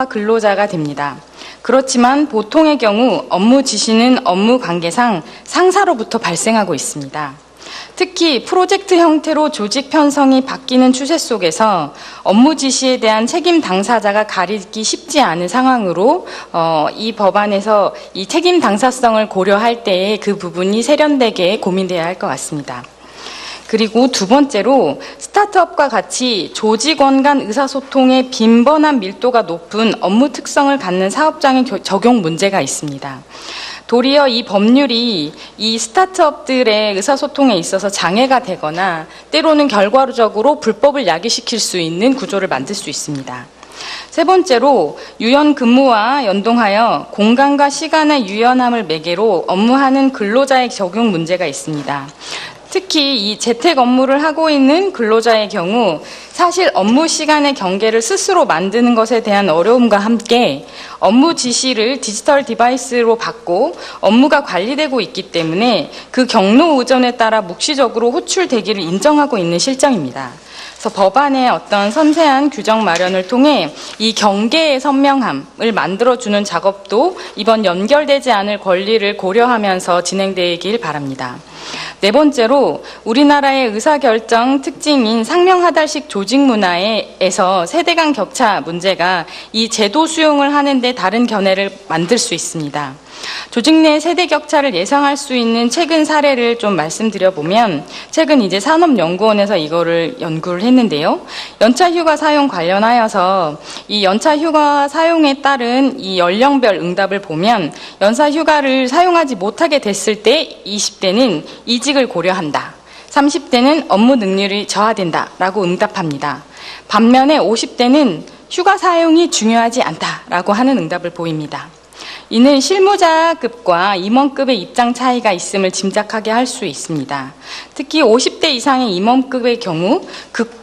근로자가 됩니다. 그렇지만 보통의 경우 업무 지시는 업무 관계상 상사로부터 발생하고 있습니다. 특히 프로젝트 형태로 조직 편성이 바뀌는 추세 속에서 업무 지시에 대한 책임 당사자가 가리기 쉽지 않은 상황으로 이 법안에서 이 책임 당사성을 고려할 때에 그 부분이 세련되게 고민돼야 할 것 같습니다. 그리고 두 번째로 스타트업과 같이 조직원 간 의사소통의 빈번한 밀도가 높은 업무 특성을 갖는 사업장의 적용 문제가 있습니다. 도리어 이 법률이 이 스타트업들의 의사소통에 있어서 장애가 되거나 때로는 결과적으로 불법을 야기시킬 수 있는 구조를 만들 수 있습니다. 세 번째로 유연 근무와 연동하여 공간과 시간의 유연함을 매개로 업무하는 근로자의 적용 문제가 있습니다. 특히 이 재택 업무를 하고 있는 근로자의 경우 사실 업무 시간의 경계를 스스로 만드는 것에 대한 어려움과 함께 업무 지시를 디지털 디바이스로 받고 업무가 관리되고 있기 때문에 그 경로 의존에 따라 묵시적으로 호출되기를 인정하고 있는 실정입니다. 그래서 법안의 어떤 섬세한 규정 마련을 통해 이 경계의 선명함을 만들어주는 작업도 이번 연결되지 않을 권리를 고려하면서 진행되길 바랍니다. 네 번째로 우리나라의 의사결정 특징인 상명하달식 조직 문화에서 세대 간 격차 문제가 이 제도 수용을 하는데 다른 견해를 만들 수 있습니다. 조직 내 세대 격차를 예상할 수 있는 최근 사례를 좀 말씀드려보면 최근 이제 산업연구원에서 이거를 연구를 했는데요. 연차휴가 사용 관련하여서 이 연차휴가 사용에 따른 이 연령별 응답을 보면 연차휴가를 사용하지 못하게 됐을 때 20대는 이직을 고려한다. 30대는 업무 능률이 저하된다 라고 응답합니다. 반면에 50대는 휴가 사용이 중요하지 않다라고 하는 응답을 보입니다. 이는 실무자급과 임원급의 입장 차이가 있음을 짐작하게 할 수 있습니다. 특히 50대 이상의 임원급의 경우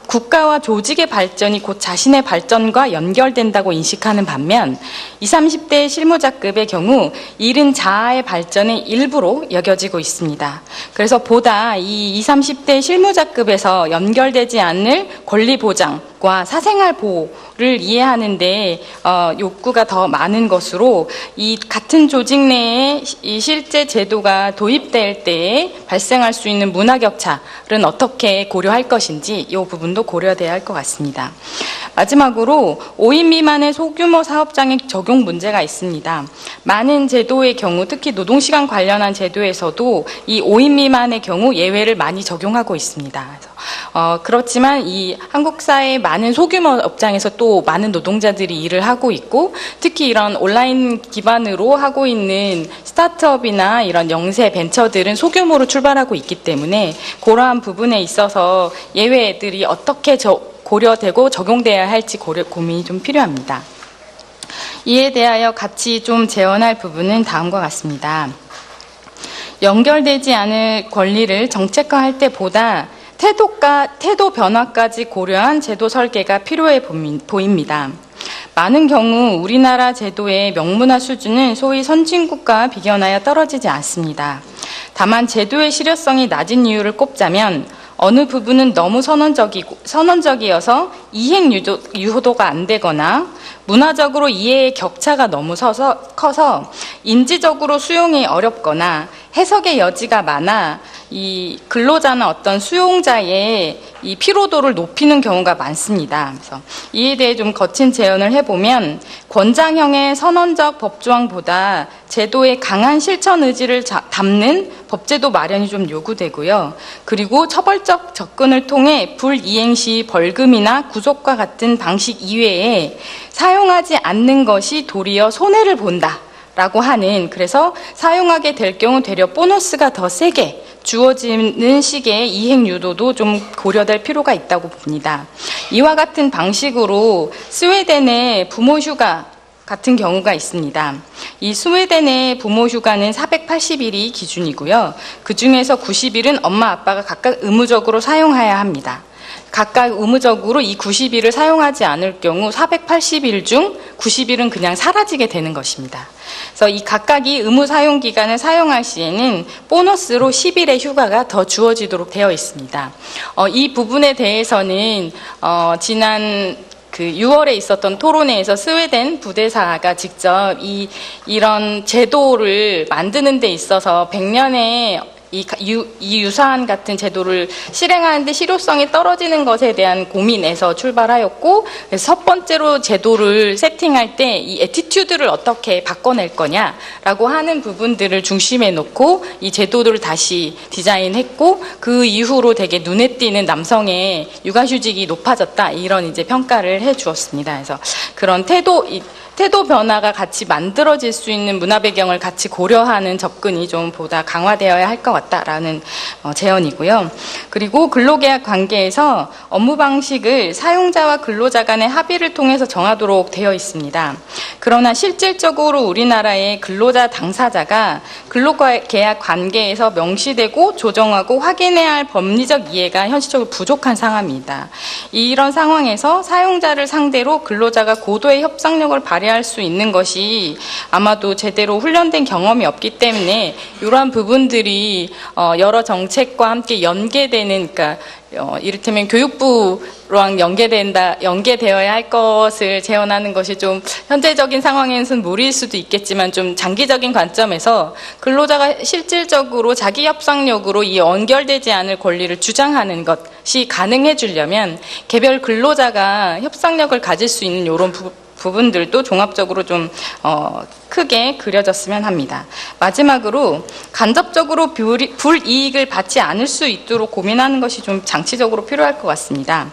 국가와 조직의 발전이 곧 자신의 발전과 연결된다고 인식하는 반면 20, 30대 실무자급의 경우 일은 자아의 발전의 일부로 여겨지고 있습니다. 그래서 보다 이 20, 30대 실무자급에서 연결되지 않을 권리 보장과 사생활 보호를 이해하는데 욕구가 더 많은 것으로 이 같은 조직 내에 이 실제 제도가 도입될 때에 발생할 수 있는 문화 격차는 어떻게 고려할 것인지 이 부분도 고려돼야 할 것 같습니다. 마지막으로 5인 미만의 소규모 사업장의 적용 문제가 있습니다. 많은 제도의 경우 특히 노동시간 관련한 제도에서도 이 5인 미만의 경우 예외를 많이 적용하고 있습니다. 그렇지만 이 한국 사회의 많은 소규모 업장에서 또 많은 노동자들이 일을 하고 있고 특히 이런 온라인 기반으로 하고 있는 스타트업이나 이런 영세 벤처들은 소규모로 출발하고 있기 때문에 그러한 부분에 있어서 예외들이 어떻게 고려되고 적용돼야 할지 고민이 좀 필요합니다. 이에 대하여 같이 좀 제언할 부분은 다음과 같습니다. 연결되지 않을 권리를 정책화할 때보다 태도 변화까지 고려한 제도 설계가 필요해 보입니다. 많은 경우 우리나라 제도의 명문화 수준은 소위 선진국과와 비견하여 떨어지지 않습니다. 다만 제도의 실효성이 낮은 이유를 꼽자면 어느 부분은 너무 선언적이어서 이행 유도가 안 되거나 문화적으로 이해의 격차가 너무 커서 인지적으로 수용이 어렵거나 해석의 여지가 많아 이 근로자나 어떤 수용자의 이 피로도를 높이는 경우가 많습니다. 그래서 이에 대해 좀 거친 제언을 해보면 권장형의 선언적 법조항보다 제도의 강한 실천 의지를 담는 법제도 마련이 좀 요구되고요. 그리고 처벌적 접근을 통해 불이행 시 벌금이나 구속과 같은 방식 이외에 사용하지 않는 것이 도리어 손해를 본다라고 하는 그래서 사용하게 될 경우 되려 보너스가 더 세게 주어지는 식의 이행 유도도 좀 고려될 필요가 있다고 봅니다. 이와 같은 방식으로 스웨덴의 부모 휴가 같은 경우가 있습니다. 이 스웨덴의 부모 휴가는 480일이 기준이고요. 그 중에서 90일은 엄마 아빠가 각각 의무적으로 사용해야 합니다. 각각 의무적으로 이 90일을 사용하지 않을 경우 480일 중 90일은 그냥 사라지게 되는 것입니다. 그래서 이 각각이 의무 사용 기간을 사용할 시에는 보너스로 10일의 휴가가 더 주어지도록 되어 있습니다. 이 부분에 대해서는 지난 그 6월에 있었던 토론회에서 스웨덴 부대사가 직접 이런 제도를 만드는 데 있어서 100년의 이 유사안 같은 제도를 실행하는데 실효성이 떨어지는 것에 대한 고민에서 출발하였고, 그래서 첫 번째로 제도를 세팅할 때 이 애티튜드를 어떻게 바꿔낼 거냐라고 하는 부분들을 중심에 놓고 이 제도를 다시 디자인했고, 그 이후로 되게 눈에 띄는 남성의 육아휴직이 높아졌다, 이런 이제 평가를 해 주었습니다. 그래서 그런 태도 변화가 같이 만들어질 수 있는 문화 배경을 같이 고려하는 접근이 좀 보다 강화되어야 할 것 같다라는 제언이고요. 그리고 근로계약 관계에서 업무 방식을 사용자와 근로자 간의 합의를 통해서 정하도록 되어 있습니다. 그러나 실질적으로 우리나라의 근로자 당사자가 근로계약 관계에서 명시되고 조정하고 확인해야 할 법리적 이해가 현실적으로 부족한 상황입니다. 이런 상황에서 사용자를 상대로 근로자가 고도의 협상력을 발휘할 수 있는 것이 아마도 제대로 훈련된 경험이 없기 때문에 이러한 부분들이 여러 정책과 함께 연계되는, 그러니까 이를테면 교육부랑 연계되어야 할 것을 제언하는 것이 좀 현재적인 상황에서는 무리일 수도 있겠지만, 좀 장기적인 관점에서 근로자가 실질적으로 자기 협상력으로 이 연결되지 않을 권리를 주장하는 것이 가능해 주려면 개별 근로자가 협상력을 가질 수 있는 이런 부분들도 종합적으로 좀 크게 그려졌으면 합니다. 마지막으로 간접적으로 불이익을 받지 않을 수 있도록 고민하는 것이 좀 장치적으로 필요할 것 같습니다.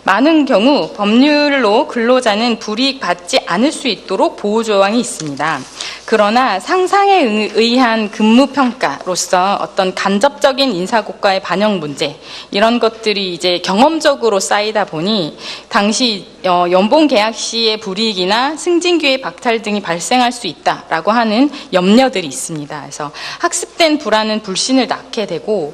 많은 경우 법률로 근로자는 불이익 받지 않을 수 있도록 보호 조항이 있습니다. 그러나 상상에 의한 근무평가로서 어떤 간접적인 인사고과의 반영 문제, 이런 것들이 이제 경험적으로 쌓이다 보니 당시 연봉 계약 시의 불이익이나 승진기회 박탈 등이 발생할 수 있다라고 하는 염려들이 있습니다. 그래서 학습된 불안은 불신을 낳게 되고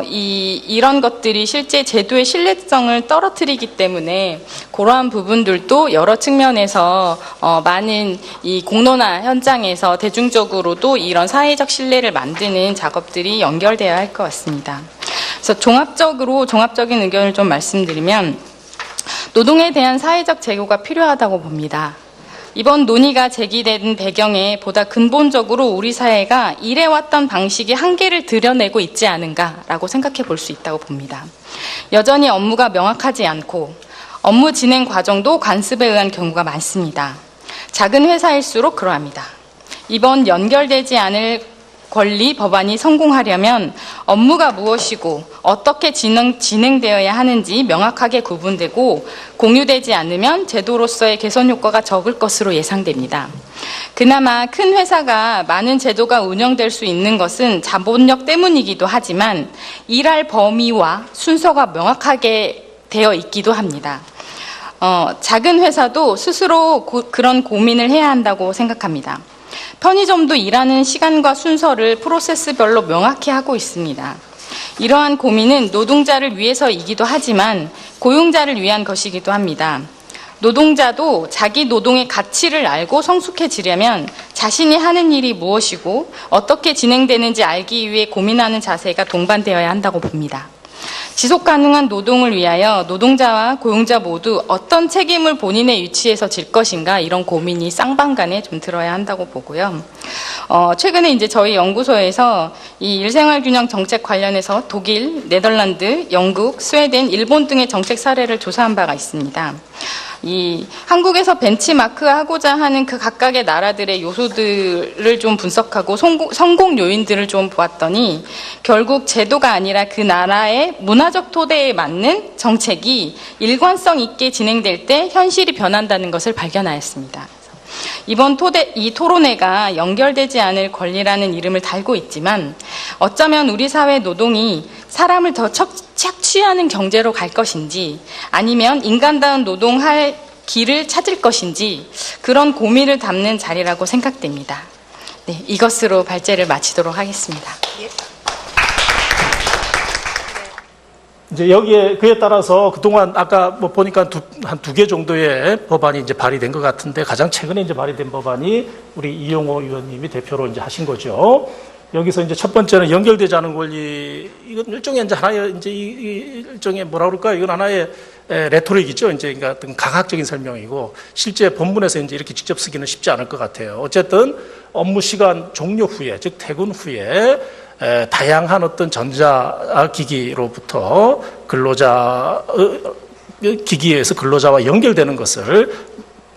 이런 것들이 실제 제도의 신뢰성을 떨어뜨리기 때문에 그러한 부분들도 여러 측면에서 많은 이 공론화 현장에서 대중적으로도 이런 사회적 신뢰를 만드는 작업들이 연결되어야 할 것 같습니다. 그래서 종합적인 의견을 좀 말씀드리면, 노동에 대한 사회적 제고가 필요하다고 봅니다. 이번 논의가 제기된 배경에 보다 근본적으로 우리 사회가 일해왔던 방식의 한계를 드러내고 있지 않은가라고 생각해 볼 수 있다고 봅니다. 여전히 업무가 명확하지 않고 업무 진행 과정도 관습에 의한 경우가 많습니다. 작은 회사일수록 그러합니다. 이번 연결되지 않을 권리 법안이 성공하려면 업무가 무엇이고 어떻게 진행되어야 하는지 명확하게 구분되고 공유되지 않으면 제도로서의 개선 효과가 적을 것으로 예상됩니다. 그나마 큰 회사가 많은 제도가 운영될 수 있는 것은 자본력 때문이기도 하지만 일할 범위와 순서가 명확하게 되어 있기도 합니다. 작은 회사도 스스로 그런 고민을 해야 한다고 생각합니다. 편의점도 일하는 시간과 순서를 프로세스별로 명확히 하고 있습니다. 이러한 고민은 노동자를 위해서이기도 하지만 고용자를 위한 것이기도 합니다. 노동자도 자기 노동의 가치를 알고 성숙해지려면 자신이 하는 일이 무엇이고 어떻게 진행되는지 알기 위해 고민하는 자세가 동반되어야 한다고 봅니다. 지속 가능한 노동을 위하여 노동자와 고용자 모두 어떤 책임을 본인의 위치에서 질 것인가, 이런 고민이 쌍방간에 좀 들어야 한다고 보고요. 최근에 이제 저희 연구소에서 이 일생활균형 정책 관련해서 독일, 네덜란드, 영국, 스웨덴, 일본 등의 정책 사례를 조사한 바가 있습니다. 이 한국에서 벤치마크하고자 하는 그 각각의 나라들의 요소들을 좀 분석하고 성공 요인들을 좀 보았더니 결국 제도가 아니라 그 나라의 문화적 토대에 맞는 정책이 일관성 있게 진행될 때 현실이 변한다는 것을 발견하였습니다. 이번 이 토론회가 연결되지 않을 권리라는 이름을 달고 있지만 어쩌면 우리 사회 노동이 사람을 더 착취하는 경제로 갈 것인지 아니면 인간다운 노동할 길을 찾을 것인지 그런 고민을 담는 자리라고 생각됩니다. 네, 이것으로 발제를 마치도록 하겠습니다. 이제 여기에 그에 따라서 그동안 아까 뭐 보니까 한 두 개 정도의 법안이 이제 발의된 것 같은데 가장 최근에 이제 발의된 법안이 우리 이용호 의원님이 대표로 이제 하신 거죠. 여기서 이제 첫 번째는 연결되지 않은 권리, 이건 일종의 이제 하나의 이제 이 일종의 뭐라 그럴까, 이건 하나의 레토릭이죠. 이제 그러니까 어떤 강학적인 설명이고 실제 본문에서 이제 이렇게 직접 쓰기는 쉽지 않을 것 같아요. 어쨌든 업무 시간 종료 후에, 즉 퇴근 후에 다양한 어떤 전자기기로부터 근로자 기기에서 근로자와 연결되는 것을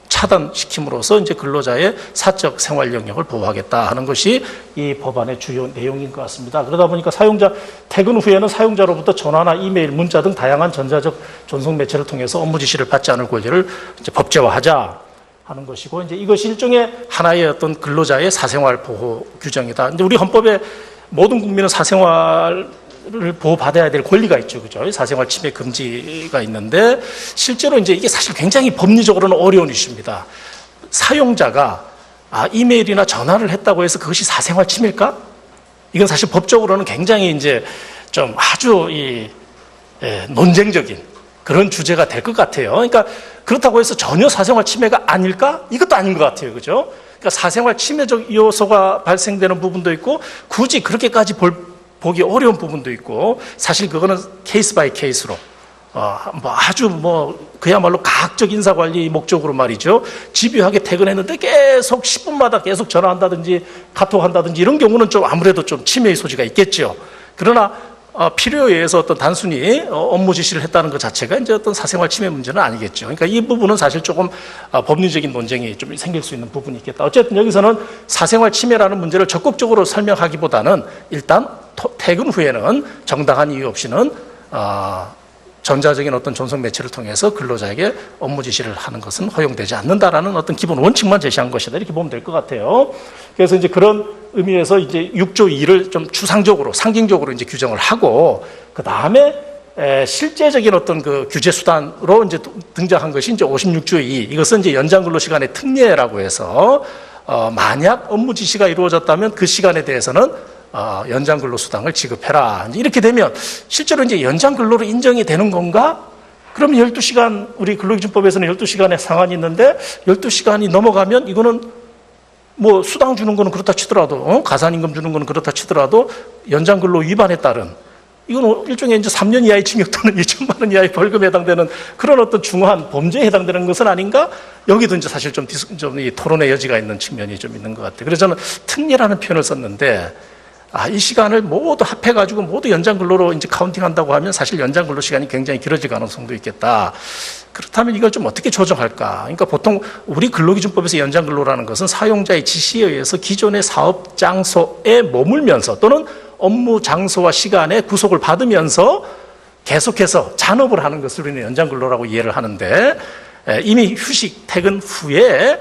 차단시킴으로써 이제 근로자의 사적 생활 영역을 보호하겠다 하는 것이 이 법안의 주요 내용인 것 같습니다. 그러다 보니까 사용자 퇴근 후에는 사용자로부터 전화나 이메일, 문자 등 다양한 전자적 전송 매체를 통해서 업무 지시를 받지 않을 권리를 이제 법제화하자 하는 것이고, 이제 이것이 일종의 하나의 어떤 근로자의 사생활 보호 규정이다. 이제 우리 헌법에 모든 국민은 사생활을 보호받아야 될 권리가 있죠. 그죠? 사생활 침해 금지가 있는데, 실제로 이제 이게 사실 굉장히 법리적으로는 어려운 이슈입니다. 사용자가 이메일이나 전화를 했다고 해서 그것이 사생활 침해일까? 이건 사실 법적으로는 굉장히 이제 좀 아주 논쟁적인 그런 주제가 될 것 같아요. 그러니까 그렇다고 해서 전혀 사생활 침해가 아닐까? 이것도 아닌 것 같아요. 그죠? 그러니까 사생활 침해적 요소가 발생되는 부분도 있고, 굳이 그렇게까지 보기 어려운 부분도 있고, 사실 그거는 케이스 바이 케이스로 아주 그야말로 과학적 인사관리 목적으로 말이죠, 집요하게 퇴근했는데 계속 10분마다 계속 전화한다든지 카톡한다든지 이런 경우는 좀 아무래도 좀 침해의 소지가 있겠죠. 그러나 필요에 의해서 어떤 단순히 업무 지시를 했다는 것 자체가 이제 어떤 사생활 침해 문제는 아니겠죠. 그러니까 이 부분은 사실 조금 법리적인 논쟁이 좀 생길 수 있는 부분이 있겠다. 어쨌든 여기서는 사생활 침해라는 문제를 적극적으로 설명하기보다는 일단 퇴근 후에는 정당한 이유 없이는 전자적인 어떤 전송 매체를 통해서 근로자에게 업무 지시를 하는 것은 허용되지 않는다라는 어떤 기본 원칙만 제시한 것이다, 이렇게 보면 될 것 같아요. 그래서 이제 그런 의미에서 이제 6조 2를 좀 추상적으로, 상징적으로 이제 규정을 하고, 그 다음에 실제적인 어떤 그 규제 수단으로 이제 등장한 것이 이제 56조 2. 이것은 이제 연장 근로 시간의 특례라고 해서 만약 업무 지시가 이루어졌다면 그 시간에 대해서는 연장 근로 수당을 지급해라. 이렇게 되면 실제로 이제 연장 근로로 인정이 되는 건가? 그럼 12시간, 우리 근로기준법에서는 12시간의 상한이 있는데 12시간이 넘어가면 이거는 뭐 수당 주는 거는 그렇다 치더라도, 가산임금 주는 거는 그렇다 치더라도 연장 근로 위반에 따른, 이건 일종의 이제 3년 이하의 징역 또는 2천만 원 이하의 벌금에 해당되는 그런 어떤 중한 범죄에 해당되는 것은 아닌가? 여기도 이제 사실 좀 이 토론의 여지가 있는 측면이 좀 있는 것 같아요. 그래서 저는 특례라는 표현을 썼는데, 이 시간을 모두 합해가지고 모두 연장 근로로 이제 카운팅한다고 하면 사실 연장 근로 시간이 굉장히 길어질 가능성도 있겠다. 그렇다면 이걸 좀 어떻게 조정할까? 그러니까 보통 우리 근로기준법에서 연장 근로라는 것은 사용자의 지시에 의해서 기존의 사업 장소에 머물면서 또는 업무 장소와 시간에 구속을 받으면서 계속해서 잔업을 하는 것을 우리는 연장 근로라고 이해를 하는데, 이미 휴식 퇴근 후에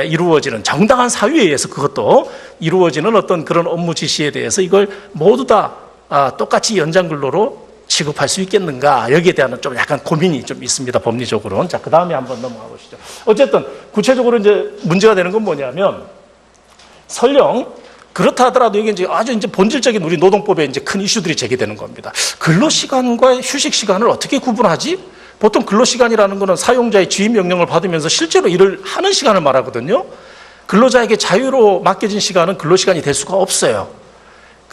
이루어지는 정당한 사유에 의해서 그것도 이루어지는 어떤 그런 업무 지시에 대해서 이걸 모두 다 똑같이 연장 근로로 취급할 수 있겠는가? 여기에 대한 좀 약간 고민이 좀 있습니다, 법리적으로는. 자, 그 다음에 한번 넘어가 보시죠. 어쨌든 구체적으로 이제 문제가 되는 건 뭐냐면, 설령 그렇다 하더라도 이게 이제 아주 이제 본질적인 우리 노동법에 이제 큰 이슈들이 제기되는 겁니다. 근로 시간과 휴식 시간을 어떻게 구분하지? 보통 근로 시간이라는 거는 사용자의 지휘 명령을 받으면서 실제로 일을 하는 시간을 말하거든요. 근로자에게 자유로 맡겨진 시간은 근로 시간이 될 수가 없어요.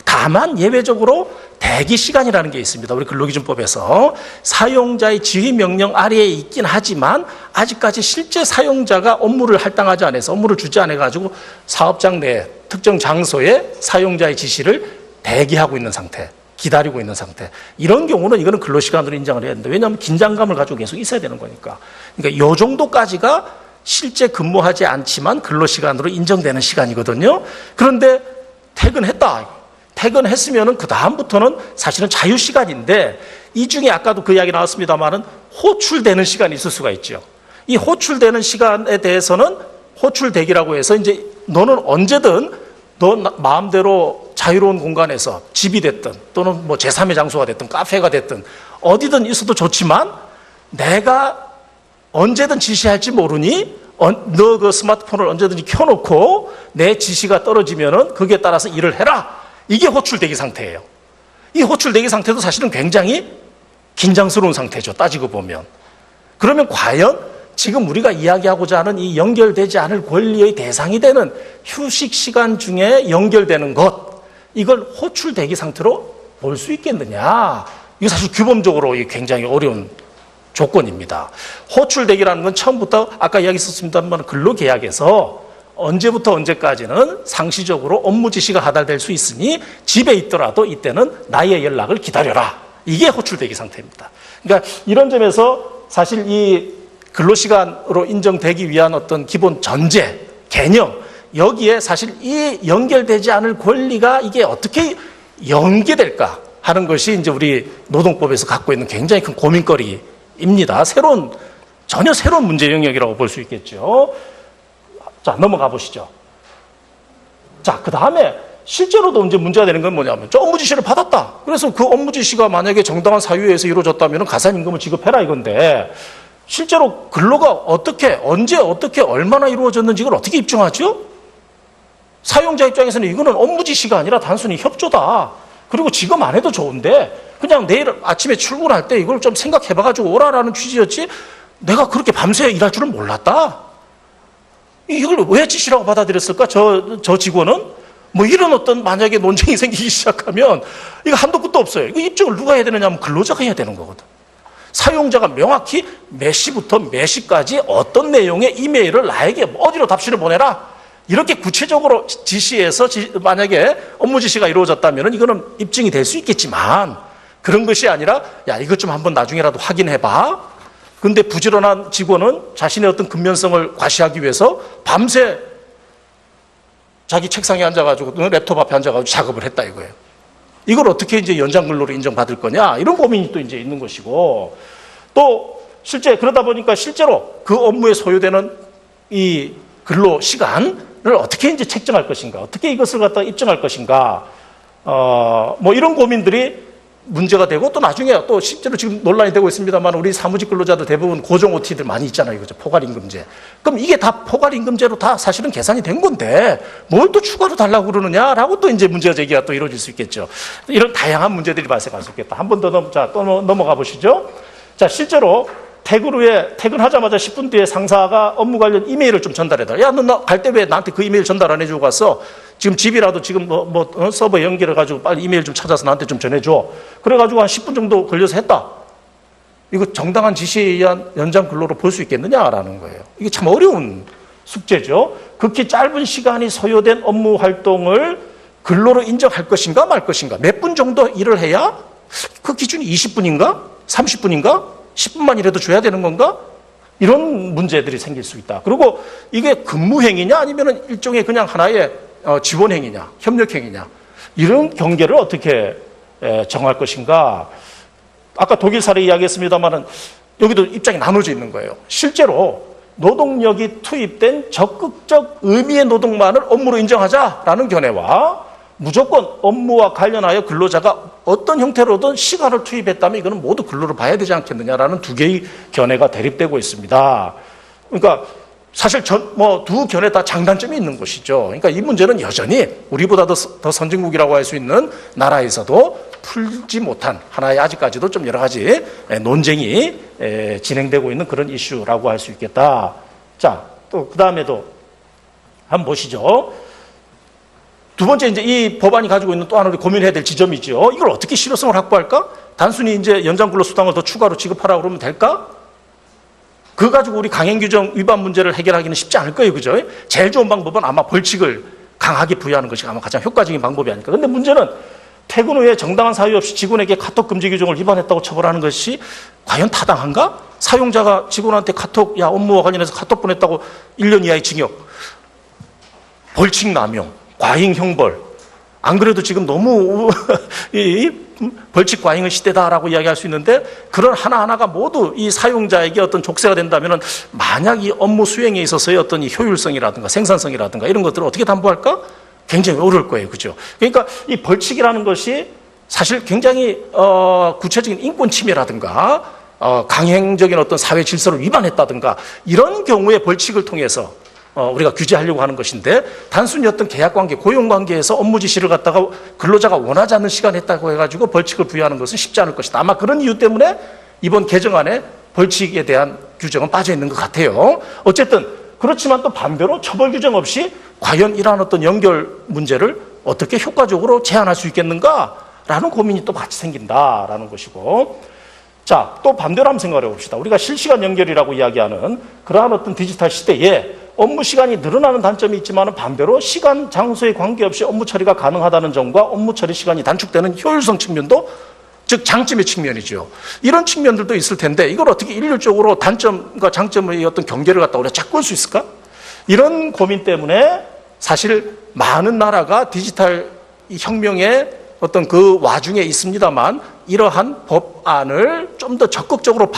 다만 예외적으로 대기 시간이라는 게 있습니다. 우리 근로기준법에서 사용자의 지휘 명령 아래에 있긴 하지만 아직까지 실제 사용자가 업무를 할당하지 않아서, 업무를 주지 않아 가지고 사업장 내 특정 장소에 사용자의 지시를 대기하고 있는 상태, 기다리고 있는 상태. 이런 경우는 이거는 근로시간으로 인정을 해야 된다. 왜냐하면 긴장감을 가지고 계속 있어야 되는 거니까. 그러니까 이 정도까지가 실제 근무하지 않지만 근로시간으로 인정되는 시간이거든요. 그런데 퇴근했으면은 그 다음부터는 사실은 자유시간인데, 이 중에 아까도 그 이야기 나왔습니다만은 호출되는 시간이 있을 수가 있죠. 이 호출되는 시간에 대해서는 호출대기라고 해서 이제 너는 언제든 너 마음대로 자유로운 공간에서 집이 됐든 또는 뭐 제3의 장소가 됐든 카페가 됐든 어디든 있어도 좋지만 내가 언제든 지시할지 모르니 너 그 스마트폰을 언제든지 켜놓고 내 지시가 떨어지면은 거기에 따라서 일을 해라. 이게 호출대기 상태예요. 이 호출대기 상태도 사실은 굉장히 긴장스러운 상태죠, 따지고 보면. 그러면 과연 지금 우리가 이야기하고자 하는 이 연결되지 않을 권리의 대상이 되는 휴식 시간 중에 연결되는 것, 이걸 호출 대기 상태로 볼 수 있겠느냐? 이거 사실 규범적으로 굉장히 어려운 조건입니다. 호출 대기라는 건 처음부터 아까 이야기했었습니다만 근로계약에서 언제부터 언제까지는 상시적으로 업무 지시가 하달될 수 있으니 집에 있더라도 이때는 나의 연락을 기다려라. 이게 호출 대기 상태입니다. 그러니까 이런 점에서 사실 이 근로시간으로 인정되기 위한 어떤 기본 전제, 개념, 여기에 사실 이 연결되지 않을 권리가 이게 어떻게 연계될까 하는 것이 이제 우리 노동법에서 갖고 있는 굉장히 큰 고민거리입니다. 전혀 새로운 문제 영역이라고 볼 수 있겠죠. 자, 넘어가 보시죠. 자, 그 다음에 실제로도 이제 문제가 되는 건 뭐냐면, 저 업무 지시를 받았다. 그래서 그 업무 지시가 만약에 정당한 사유에 의해서 이루어졌다면 가산임금을 지급해라 이건데, 실제로 근로가 어떻게, 언제, 어떻게, 얼마나 이루어졌는지 이걸 어떻게 입증하죠? 사용자 입장에서는 이거는 업무 지시가 아니라 단순히 협조다. 그리고 지금 안 해도 좋은데, 그냥 내일 아침에 출근할 때 이걸 좀 생각해봐가지고 오라라는 취지였지, 내가 그렇게 밤새 일할 줄은 몰랐다. 이걸 왜 지시라고 받아들였을까? 저 직원은? 뭐 이런 어떤 만약에 논쟁이 생기기 시작하면 이거 한도 끝도 없어요. 이거 입증을 누가 해야 되느냐 하면 근로자가 해야 되는 거거든. 사용자가 명확히 몇 시부터 몇 시까지 어떤 내용의 이메일을 나에게 어디로 답신을 보내라. 이렇게 구체적으로 지시해서 만약에 업무 지시가 이루어졌다면 이거는 입증이 될 수 있겠지만 그런 것이 아니라 야, 이것 좀 한번 나중에라도 확인해봐. 근데 부지런한 직원은 자신의 어떤 근면성을 과시하기 위해서 밤새 자기 책상에 앉아가지고 랩톱 앞에 앉아가지고 작업을 했다 이거예요. 이걸 어떻게 이제 연장 근로로 인정받을 거냐 이런 고민이 또 이제 있는 것이고 또 실제 그러다 보니까 실제로 그 업무에 소요되는 이 근로 시간을 어떻게 이제 책정할 것인가, 어떻게 이것을 갖다가 입증할 것인가, 뭐 이런 고민들이 문제가 되고 또 나중에 또 실제로 지금 논란이 되고 있습니다만 우리 사무직 근로자들 대부분 고정 OT들 많이 있잖아요. 이거죠. 포괄임금제. 그럼 이게 다 포괄임금제로 다 사실은 계산이 된 건데 뭘 또 추가로 달라고 그러느냐라고 또 이제 문제 제기가 또 이루어질 수 있겠죠. 이런 다양한 문제들이 발생할 수 있겠다. 한 번 더 또 넘어가 보시죠. 자, 실제로 퇴근 후에 퇴근하자마자 10분 뒤에 상사가 업무 관련 이메일을 좀 전달해달라. 야, 너 나 갈 때 왜 나한테 그 이메일 전달 안 해주고 갔어? 지금 집이라도 지금 서버 연결해가지고 빨리 이메일 좀 찾아서 나한테 좀 전해줘. 그래가지고 한 10분 정도 걸려서 했다. 이거 정당한 지시에 의한 연장 근로로 볼 수 있겠느냐라는 거예요. 이게 참 어려운 숙제죠. 극히 짧은 시간이 소요된 업무 활동을 근로로 인정할 것인가 말 것인가. 몇 분 정도 일을 해야 그 기준이 20분인가? 30분인가? 10분만 일해도 줘야 되는 건가? 이런 문제들이 생길 수 있다. 그리고 이게 근무행위냐 아니면 일종의 그냥 하나의 지원행위냐, 협력행위냐 이런 경계를 어떻게 정할 것인가. 아까 독일 사례 이야기했습니다만 여기도 입장이 나눠져 있는 거예요. 실제로 노동력이 투입된 적극적 의미의 노동만을 업무로 인정하자라는 견해와 무조건 업무와 관련하여 근로자가 어떤 형태로든 시간을 투입했다면 이거는 모두 근로로 봐야 되지 않겠느냐라는 두 개의 견해가 대립되고 있습니다. 그러니까 사실 두 견해 다 장단점이 있는 것이죠. 그러니까 이 문제는 여전히 우리보다 더 선진국이라고 할 수 있는 나라에서도 풀지 못한 하나의 아직까지도 좀 여러 가지 논쟁이 진행되고 있는 그런 이슈라고 할 수 있겠다. 자, 또 그 다음에도 한번 보시죠. 두 번째 이제 이 법안이 가지고 있는 또 하나 우리 고민해야 될 지점이죠. 이걸 어떻게 실효성을 확보할까? 단순히 이제 연장 근로 수당을 더 추가로 지급하라고 그러면 될까? 그거 가지고 우리 강행 규정 위반 문제를 해결하기는 쉽지 않을 거예요. 그죠? 제일 좋은 방법은 아마 벌칙을 강하게 부여하는 것이 아마 가장 효과적인 방법이 아닐까. 근데 문제는 퇴근 후에 정당한 사유 없이 직원에게 카톡 금지 규정을 위반했다고 처벌하는 것이 과연 타당한가? 사용자가 직원한테 카톡, 야, 업무와 관련해서 카톡 보냈다고 1년 이하의 징역, 벌칙 남용, 과잉 형벌. 안 그래도 지금 너무 이 벌칙 과잉의 시대다라고 이야기할 수 있는데 그런 하나하나가 모두 이 사용자에게 어떤 족쇄가 된다면 만약 이 업무 수행에 있어서의 어떤 이 효율성이라든가 생산성이라든가 이런 것들을 어떻게 담보할까? 굉장히 어려울 거예요. 그죠? 그러니까 이 벌칙이라는 것이 사실 굉장히 구체적인 인권 침해라든가 강행적인 어떤 사회 질서를 위반했다든가 이런 경우에 벌칙을 통해서 우리가 규제하려고 하는 것인데 단순히 어떤 계약관계, 고용관계에서 업무 지시를 갖다가 근로자가 원하지 않는 시간에 했다고 해가지고 벌칙을 부여하는 것은 쉽지 않을 것이다. 아마 그런 이유 때문에 이번 개정안에 벌칙에 대한 규정은 빠져 있는 것 같아요. 어쨌든 그렇지만 또 반대로 처벌 규정 없이 과연 이러한 어떤 연결 문제를 어떻게 효과적으로 제한할 수 있겠는가라는 고민이 또 같이 생긴다라는 것이고, 자, 또 반대로 한번 생각해 봅시다. 우리가 실시간 연결이라고 이야기하는 그러한 어떤 디지털 시대에 업무 시간이 늘어나는 단점이 있지만 반대로 시간, 장소에 관계없이 업무 처리가 가능하다는 점과 업무 처리 시간이 단축되는 효율성 측면도, 즉 장점의 측면이죠. 이런 측면들도 있을 텐데 이걸 어떻게 일률적으로 단점과 장점의 어떤 경계를 갖다 우리가 잡고 올 수 있을까? 이런 고민 때문에 사실 많은 나라가 디지털 혁명의 어떤 그 와중에 있습니다만 이러한 법안을 좀 더 적극적으로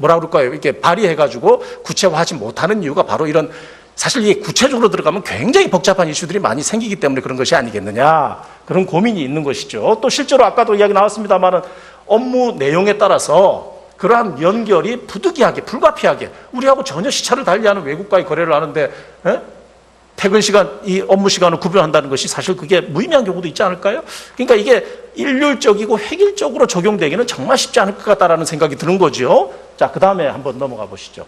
이렇게 발의해가지고 구체화하지 못하는 이유가 바로 이런, 사실 이게 구체적으로 들어가면 굉장히 복잡한 이슈들이 많이 생기기 때문에 그런 것이 아니겠느냐, 그런 고민이 있는 것이죠. 또 실제로 아까도 이야기 나왔습니다만 업무 내용에 따라서 그러한 연결이 부득이하게, 불가피하게 우리하고 전혀 시차를 달리하는 외국과의 거래를 하는데 퇴근 시간, 이 업무 시간을 구별한다는 것이 사실 그게 무의미한 경우도 있지 않을까요? 그러니까 이게 일률적이고 획일적으로 적용되기는 정말 쉽지 않을 것 같다라는 생각이 드는 거죠. 자, 그 다음에 한번 넘어가 보시죠.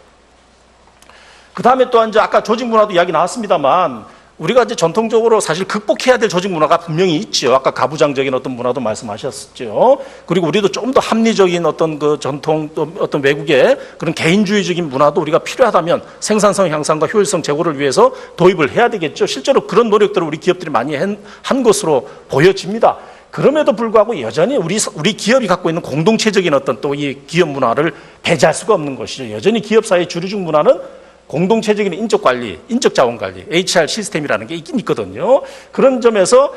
그 다음에 또한 이제 아까 조직 문화도 이야기 나왔습니다만 우리가 이제 전통적으로 사실 극복해야 될 조직 문화가 분명히 있죠. 아까 가부장적인 어떤 문화도 말씀하셨죠. 그리고 우리도 좀 더 합리적인 어떤 그 전통, 또 어떤 외국의 그런 개인주의적인 문화도 우리가 필요하다면 생산성 향상과 효율성 제고를 위해서 도입을 해야 되겠죠. 실제로 그런 노력들을 우리 기업들이 많이 한 것으로 보여집니다. 그럼에도 불구하고 여전히 우리 기업이 갖고 있는 공동체적인 어떤 또 이 기업 문화를 배제할 수가 없는 것이죠. 여전히 기업사의 주류적 문화는 공동체적인 인적 관리, 인적 자원 관리, HR 시스템이라는 게 있긴 있거든요. 그런 점에서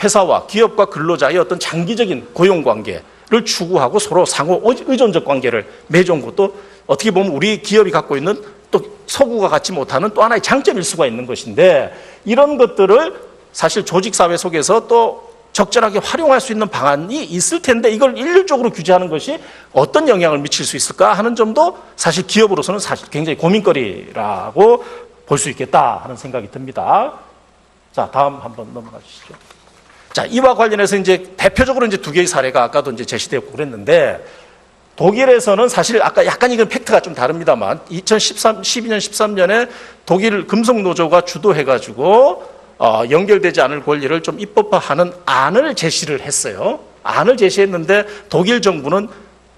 회사와 기업과 근로자의 어떤 장기적인 고용 관계를 추구하고 서로 상호 의존적 관계를 맺은 것도 어떻게 보면 우리 기업이 갖고 있는 또 서구가 갖지 못하는 또 하나의 장점일 수가 있는 것인데, 이런 것들을 사실 조직사회 속에서 또 적절하게 활용할 수 있는 방안이 있을 텐데 이걸 일률적으로 규제하는 것이 어떤 영향을 미칠 수 있을까 하는 점도 사실 기업으로서는 사실 굉장히 고민거리라고 볼 수 있겠다 하는 생각이 듭니다. 자, 다음 한번 넘어가 주시죠. 자, 이와 관련해서 이제 대표적으로 이제 두 개의 사례가 아까도 이제 제시되었고 그랬는데, 독일에서는 사실 아까 약간 이건 팩트가 좀 다릅니다만 12년 13년에 독일 금속노조가 주도해가지고 연결되지 않을 권리를 좀 입법화하는 안을 제시를 했어요. 안을 제시했는데 독일 정부는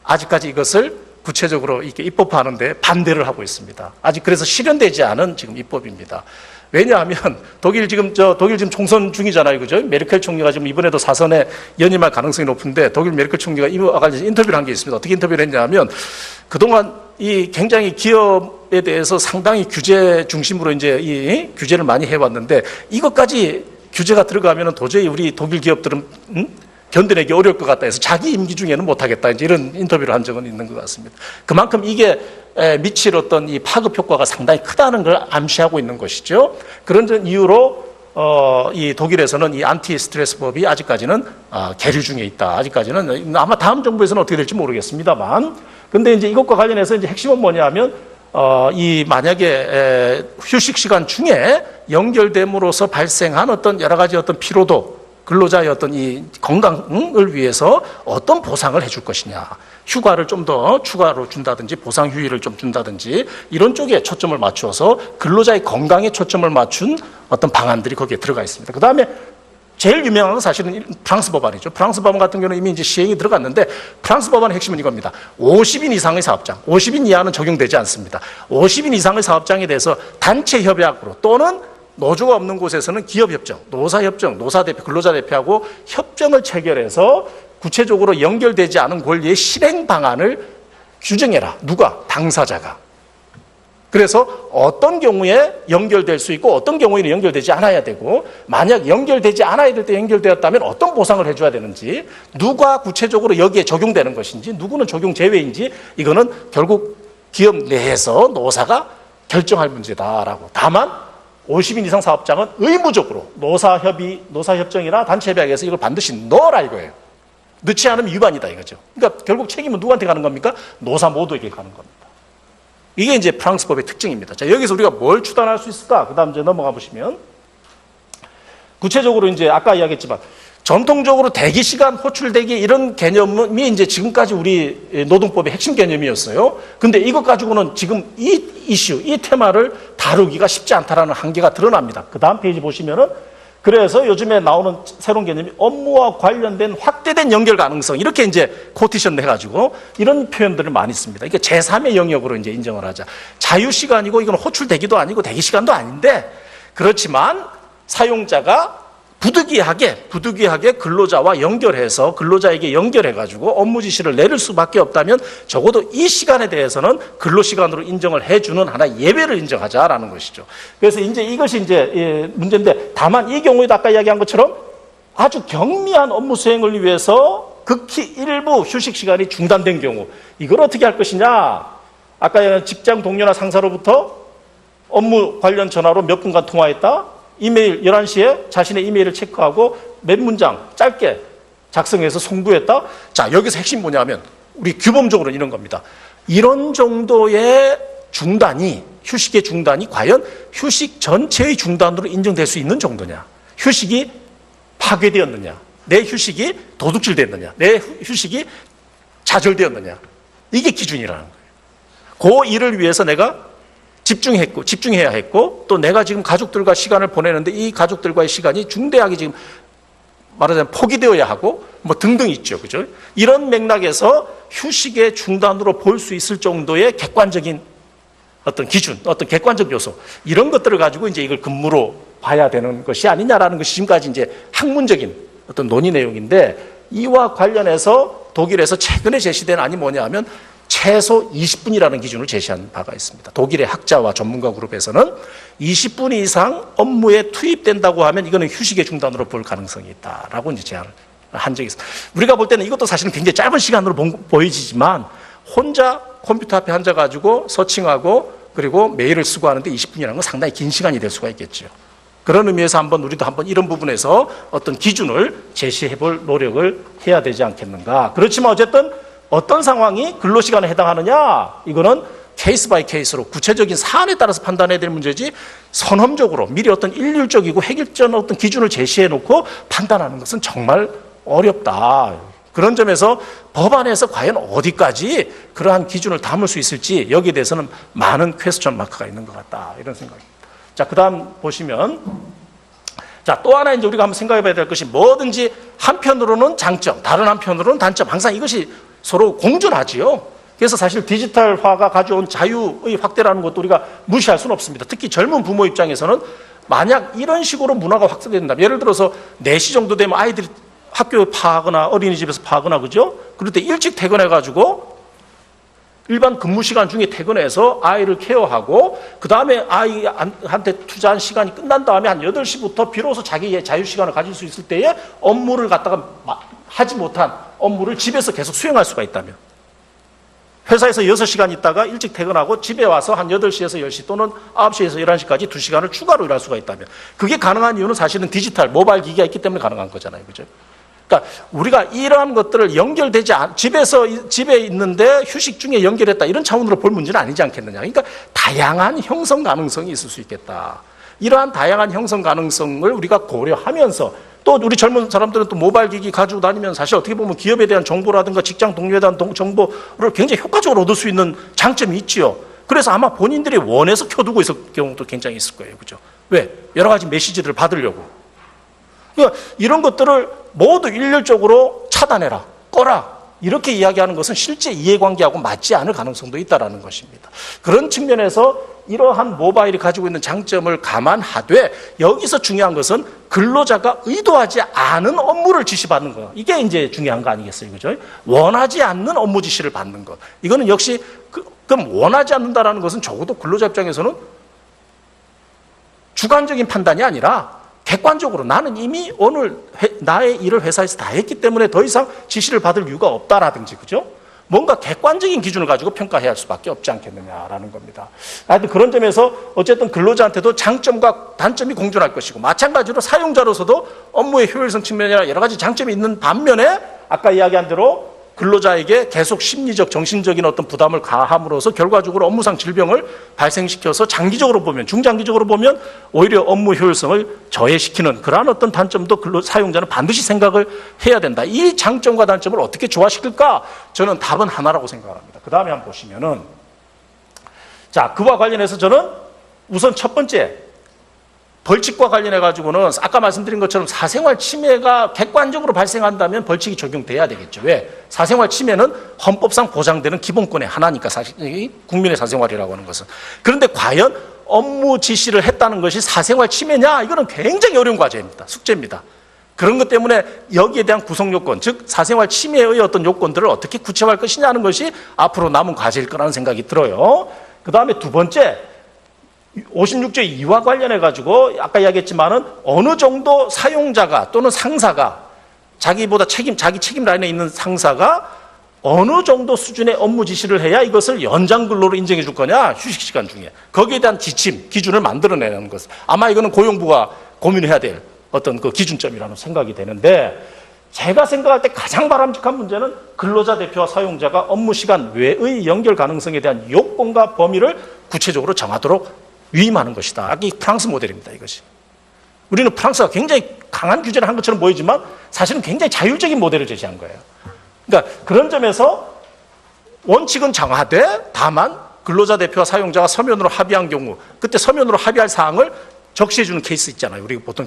아직까지 이것을 구체적으로 이렇게 입법화하는데 반대를 하고 있습니다. 아직 그래서 실현되지 않은 지금 입법입니다. 왜냐하면 독일 지금 총선 중이잖아요, 그죠? 메르켈 총리가 지금 이번에도 사선에 연임할 가능성이 높은데 독일 메르켈 총리가 이와 관련해서 인터뷰를 한 게 있습니다. 어떻게 인터뷰를 했냐면 그동안 이 굉장히 기업에 대해서 상당히 규제 중심으로 이제 이 규제를 많이 해왔는데 이것까지 규제가 들어가면 도저히 우리 독일 기업들은 견뎌내기 어려울 것 같다 해서 자기 임기 중에는 못하겠다, 이제 이런 인터뷰를 한 적은 있는 것 같습니다. 그만큼 이게 미칠 어떤 이 파급 효과가 상당히 크다는 걸 암시하고 있는 것이죠. 그런 이유로 이 독일에서는 이 안티 스트레스법이 아직까지는 계류 중에 있다. 아직까지는 아마 다음 정부에서는 어떻게 될지 모르겠습니다만, 근데 이제 이것과 관련해서 이제 핵심은 뭐냐면 이 만약에 휴식 시간 중에 연결됨으로써 발생한 어떤 여러 가지 어떤 피로도, 근로자의 어떤 이 건강을 위해서 어떤 보상을 해줄 것이냐, 휴가를 좀 더 추가로 준다든지 보상 휴일을 좀 준다든지 이런 쪽에 초점을 맞추어서 근로자의 건강에 초점을 맞춘 어떤 방안들이 거기에 들어가 있습니다. 그 다음에 제일 유명한 건 사실은 프랑스 법안이죠. 프랑스 법안 같은 경우는 이미 이제 시행이 들어갔는데 프랑스 법안의 핵심은 이겁니다. 50인 이상의 사업장, 50인 이하는 적용되지 않습니다. 50인 이상의 사업장에 대해서 단체 협약으로 또는 노조가 없는 곳에서는 기업협정, 노사협정, 노사대표, 근로자대표하고 협정을 체결해서 구체적으로 연결되지 않은 권리의 실행 방안을 규정해라. 누가? 당사자가. 그래서 어떤 경우에 연결될 수 있고 어떤 경우에는 연결되지 않아야 되고, 만약 연결되지 않아야 될 때 연결되었다면 어떤 보상을 해줘야 되는지, 누가 구체적으로 여기에 적용되는 것인지, 누구는 적용 제외인지, 이거는 결국 기업 내에서 노사가 결정할 문제다라고. 다만 50인 이상 사업장은 의무적으로 노사협정이나 단체협약에서 이걸 반드시 넣어라 이거예요. 넣지 않으면 위반이다 이거죠. 그러니까 결국 책임은 누구한테 가는 겁니까? 노사 모두에게 가는 겁니다. 이게 이제 프랑스 법의 특징입니다. 자, 여기서 우리가 뭘 추단할 수 있을까? 그 다음 이제 넘어가 보시면, 구체적으로 이제 아까 이야기했지만 전통적으로 대기시간, 호출대기 이런 개념이 이제 지금까지 우리 노동법의 핵심 개념이었어요. 근데 이것 가지고는 지금 이 이슈, 이 테마를 다루기가 쉽지 않다라는 한계가 드러납니다. 그 다음 페이지 보시면은 그래서 요즘에 나오는 새로운 개념이 업무와 관련된 확대된 연결 가능성 이렇게 이제 코테이션 해가지고 이런 표현들을 많이 씁니다. 이게 제3의 영역으로 이제 인정을 하자. 자유시간이고 이건 호출대기도 아니고 대기시간도 아닌데 그렇지만 사용자가 부득이하게 근로자와 연결해서 근로자에게 연결해가지고 업무 지시를 내릴 수밖에 없다면 적어도 이 시간에 대해서는 근로시간으로 인정을 해주는 하나의 예외를 인정하자라는 것이죠. 그래서 이제 이것이 이제 문제인데 다만 이 경우에도 아까 이야기한 것처럼 아주 경미한 업무 수행을 위해서 극히 일부 휴식 시간이 중단된 경우 이걸 어떻게 할 것이냐. 아까 직장 동료나 상사로부터 업무 관련 전화로 몇 분간 통화했다. 이메일 11시에 자신의 이메일을 체크하고 몇 문장 짧게 작성해서 송부했다. 자, 여기서 핵심 뭐냐면 우리 규범적으로 이런 겁니다. 이런 정도의 중단이 휴식의 중단이 과연 휴식 전체의 중단으로 인정될 수 있는 정도냐. 휴식이 파괴되었느냐. 내 휴식이 도둑질됐느냐. 내 휴식이 좌절되었느냐. 이게 기준이라는 거예요. 그 일을 위해서 내가 집중해야 했고 또 내가 지금 가족들과 시간을 보내는데 이 가족들과의 시간이 중대하게 지금 말하자면 포기되어야 하고 뭐 등등 있죠. 그죠? 이런 맥락에서 휴식의 중단으로 볼 수 있을 정도의 객관적인 어떤 기준, 어떤 객관적 요소 이런 것들을 가지고 이제 이걸 근무로 봐야 되는 것이 아니냐라는 것이 지금까지 이제 학문적인 어떤 논의 내용인데 이와 관련해서 독일에서 최근에 제시된 안이 뭐냐 하면 최소 20분이라는 기준을 제시한 바가 있습니다. 독일의 학자와 전문가 그룹에서는 20분 이상 업무에 투입된다고 하면 이거는 휴식의 중단으로 볼 가능성이 있다라고 이제 제안을 한 적이 있습니다. 우리가 볼 때는 이것도 사실은 굉장히 짧은 시간으로 보이지만 혼자 컴퓨터 앞에 앉아가지고 서칭하고 그리고 메일을 쓰고 하는데 20분이라는 건 상당히 긴 시간이 될 수가 있겠죠. 그런 의미에서 우리도 한번 이런 부분에서 어떤 기준을 제시해 볼 노력을 해야 되지 않겠는가. 그렇지만 어쨌든 어떤 상황이 근로시간에 해당하느냐? 이거는 케이스 바이 케이스로 구체적인 사안에 따라서 판단해야 될 문제지 선험적으로 미리 어떤 일률적이고 획일적인 어떤 기준을 제시해 놓고 판단하는 것은 정말 어렵다. 그런 점에서 법안에서 과연 어디까지 그러한 기준을 담을 수 있을지 여기에 대해서는 많은 퀘스천 마크가 있는 것 같다. 이런 생각입니다. 자, 그 다음 보시면 자, 또 하나 이제 우리가 한번 생각해 봐야 될 것이 뭐든지 한편으로는 장점, 다른 한편으로는 단점. 항상 이것이 서로 공존하지요. 그래서 사실 디지털화가 가져온 자유의 확대라는 것도 우리가 무시할 수는 없습니다. 특히 젊은 부모 입장에서는 만약 이런 식으로 문화가 확대된다면 예를 들어서 4시 정도 되면 아이들이 학교에 파거나 어린이집에서 파거나 그죠? 그럴 때 일찍 퇴근해가지고 일반 근무 시간 중에 퇴근해서 아이를 케어하고 그 다음에 아이한테 투자한 시간이 끝난 다음에 한 8시부터 비로소 자기의 자유시간을 가질 수 있을 때에 업무를 갖다가 하지 못한 업무를 집에서 계속 수행할 수가 있다면 회사에서 6시간 있다가 일찍 퇴근하고 집에 와서 한 8시에서 10시 또는 9시에서 11시까지 2시간을 추가로 일할 수가 있다면 그게 가능한 이유는 사실은 디지털, 모바일 기기가 있기 때문에 가능한 거잖아요. 그죠? 그러니까 우리가 이러한 것들을 연결되지 집에 있는데 휴식 중에 연결했다 이런 차원으로 볼 문제는 아니지 않겠느냐. 그러니까 다양한 형성 가능성이 있을 수 있겠다. 이러한 다양한 형성 가능성을 우리가 고려하면서 또 우리 젊은 사람들은 또 모바일 기기 가지고 다니면 사실 어떻게 보면 기업에 대한 정보라든가 직장 동료에 대한 정보를 굉장히 효과적으로 얻을 수 있는 장점이 있지요. 그래서 아마 본인들이 원해서 켜두고 있을 경우도 굉장히 있을 거예요. 그죠? 왜? 여러 가지 메시지를 받으려고. 그러니까 이런 것들을 모두 일률적으로 차단해라, 꺼라. 이렇게 이야기하는 것은 실제 이해관계하고 맞지 않을 가능성도 있다는 것입니다. 그런 측면에서 이러한 모바일이 가지고 있는 장점을 감안하되 여기서 중요한 것은 근로자가 의도하지 않은 업무를 지시받는 것. 이게 이제 중요한 거 아니겠어요? 그죠? 원하지 않는 업무 지시를 받는 것. 이거는 역시 그럼 원하지 않는다라는 것은 적어도 근로자 입장에서는 주관적인 판단이 아니라 객관적으로 나는 이미 오늘 나의 일을 회사에서 다 했기 때문에 더 이상 지시를 받을 이유가 없다라든지 그죠? 뭔가 객관적인 기준을 가지고 평가해야 할 수밖에 없지 않겠느냐라는 겁니다. 하여튼 그런 점에서 어쨌든 근로자한테도 장점과 단점이 공존할 것이고 마찬가지로 사용자로서도 업무의 효율성 측면이나 여러 가지 장점이 있는 반면에 아까 이야기한 대로 근로자에게 계속 심리적, 정신적인 어떤 부담을 가함으로써 결과적으로 업무상 질병을 발생시켜서 장기적으로 보면, 중장기적으로 보면 오히려 업무 효율성을 저해시키는 그러한 어떤 단점도 사용자는 반드시 생각을 해야 된다. 이 장점과 단점을 어떻게 조화시킬까? 저는 답은 하나라고 생각합니다. 그 다음에 한번 보시면은, 자, 그와 관련해서 저는 우선 첫 번째, 벌칙과 관련해가지고는 아까 말씀드린 것처럼 사생활 침해가 객관적으로 발생한다면 벌칙이 적용돼야 되겠죠. 왜? 사생활 침해는 헌법상 보장되는 기본권의 하나니까, 사실 국민의 사생활이라고 하는 것은. 그런데 과연 업무 지시를 했다는 것이 사생활 침해냐? 이거는 굉장히 어려운 과제입니다. 숙제입니다. 그런 것 때문에 여기에 대한 구성 요건, 즉 사생활 침해의 어떤 요건들을 어떻게 구체화할 것이냐는 것이 앞으로 남은 과제일 거라는 생각이 들어요. 그 다음에 두 번째, 56조 2와 관련해가지고 아까 이야기했지만은 어느 정도 사용자가 또는 상사가 자기 책임 라인에 있는 상사가 어느 정도 수준의 업무 지시를 해야 이것을 연장 근로로 인정해 줄 거냐, 휴식 시간 중에. 거기에 대한 기준을 만들어내는 것. 아마 이거는 고용부가 고민해야 될 어떤 그 기준점이라는 생각이 되는데, 제가 생각할 때 가장 바람직한 문제는 근로자 대표와 사용자가 업무 시간 외의 연결 가능성에 대한 요건과 범위를 구체적으로 정하도록 위임하는 것이다. 이 프랑스 모델입니다, 이것이. 우리는 프랑스가 굉장히 강한 규제를 한 것처럼 보이지만 사실은 굉장히 자율적인 모델을 제시한 거예요. 그러니까 그런 점에서 원칙은 정하되 다만 근로자 대표와 사용자가 서면으로 합의한 경우, 그때 서면으로 합의할 사항을 적시해 주는 케이스 있잖아요. 우리가 보통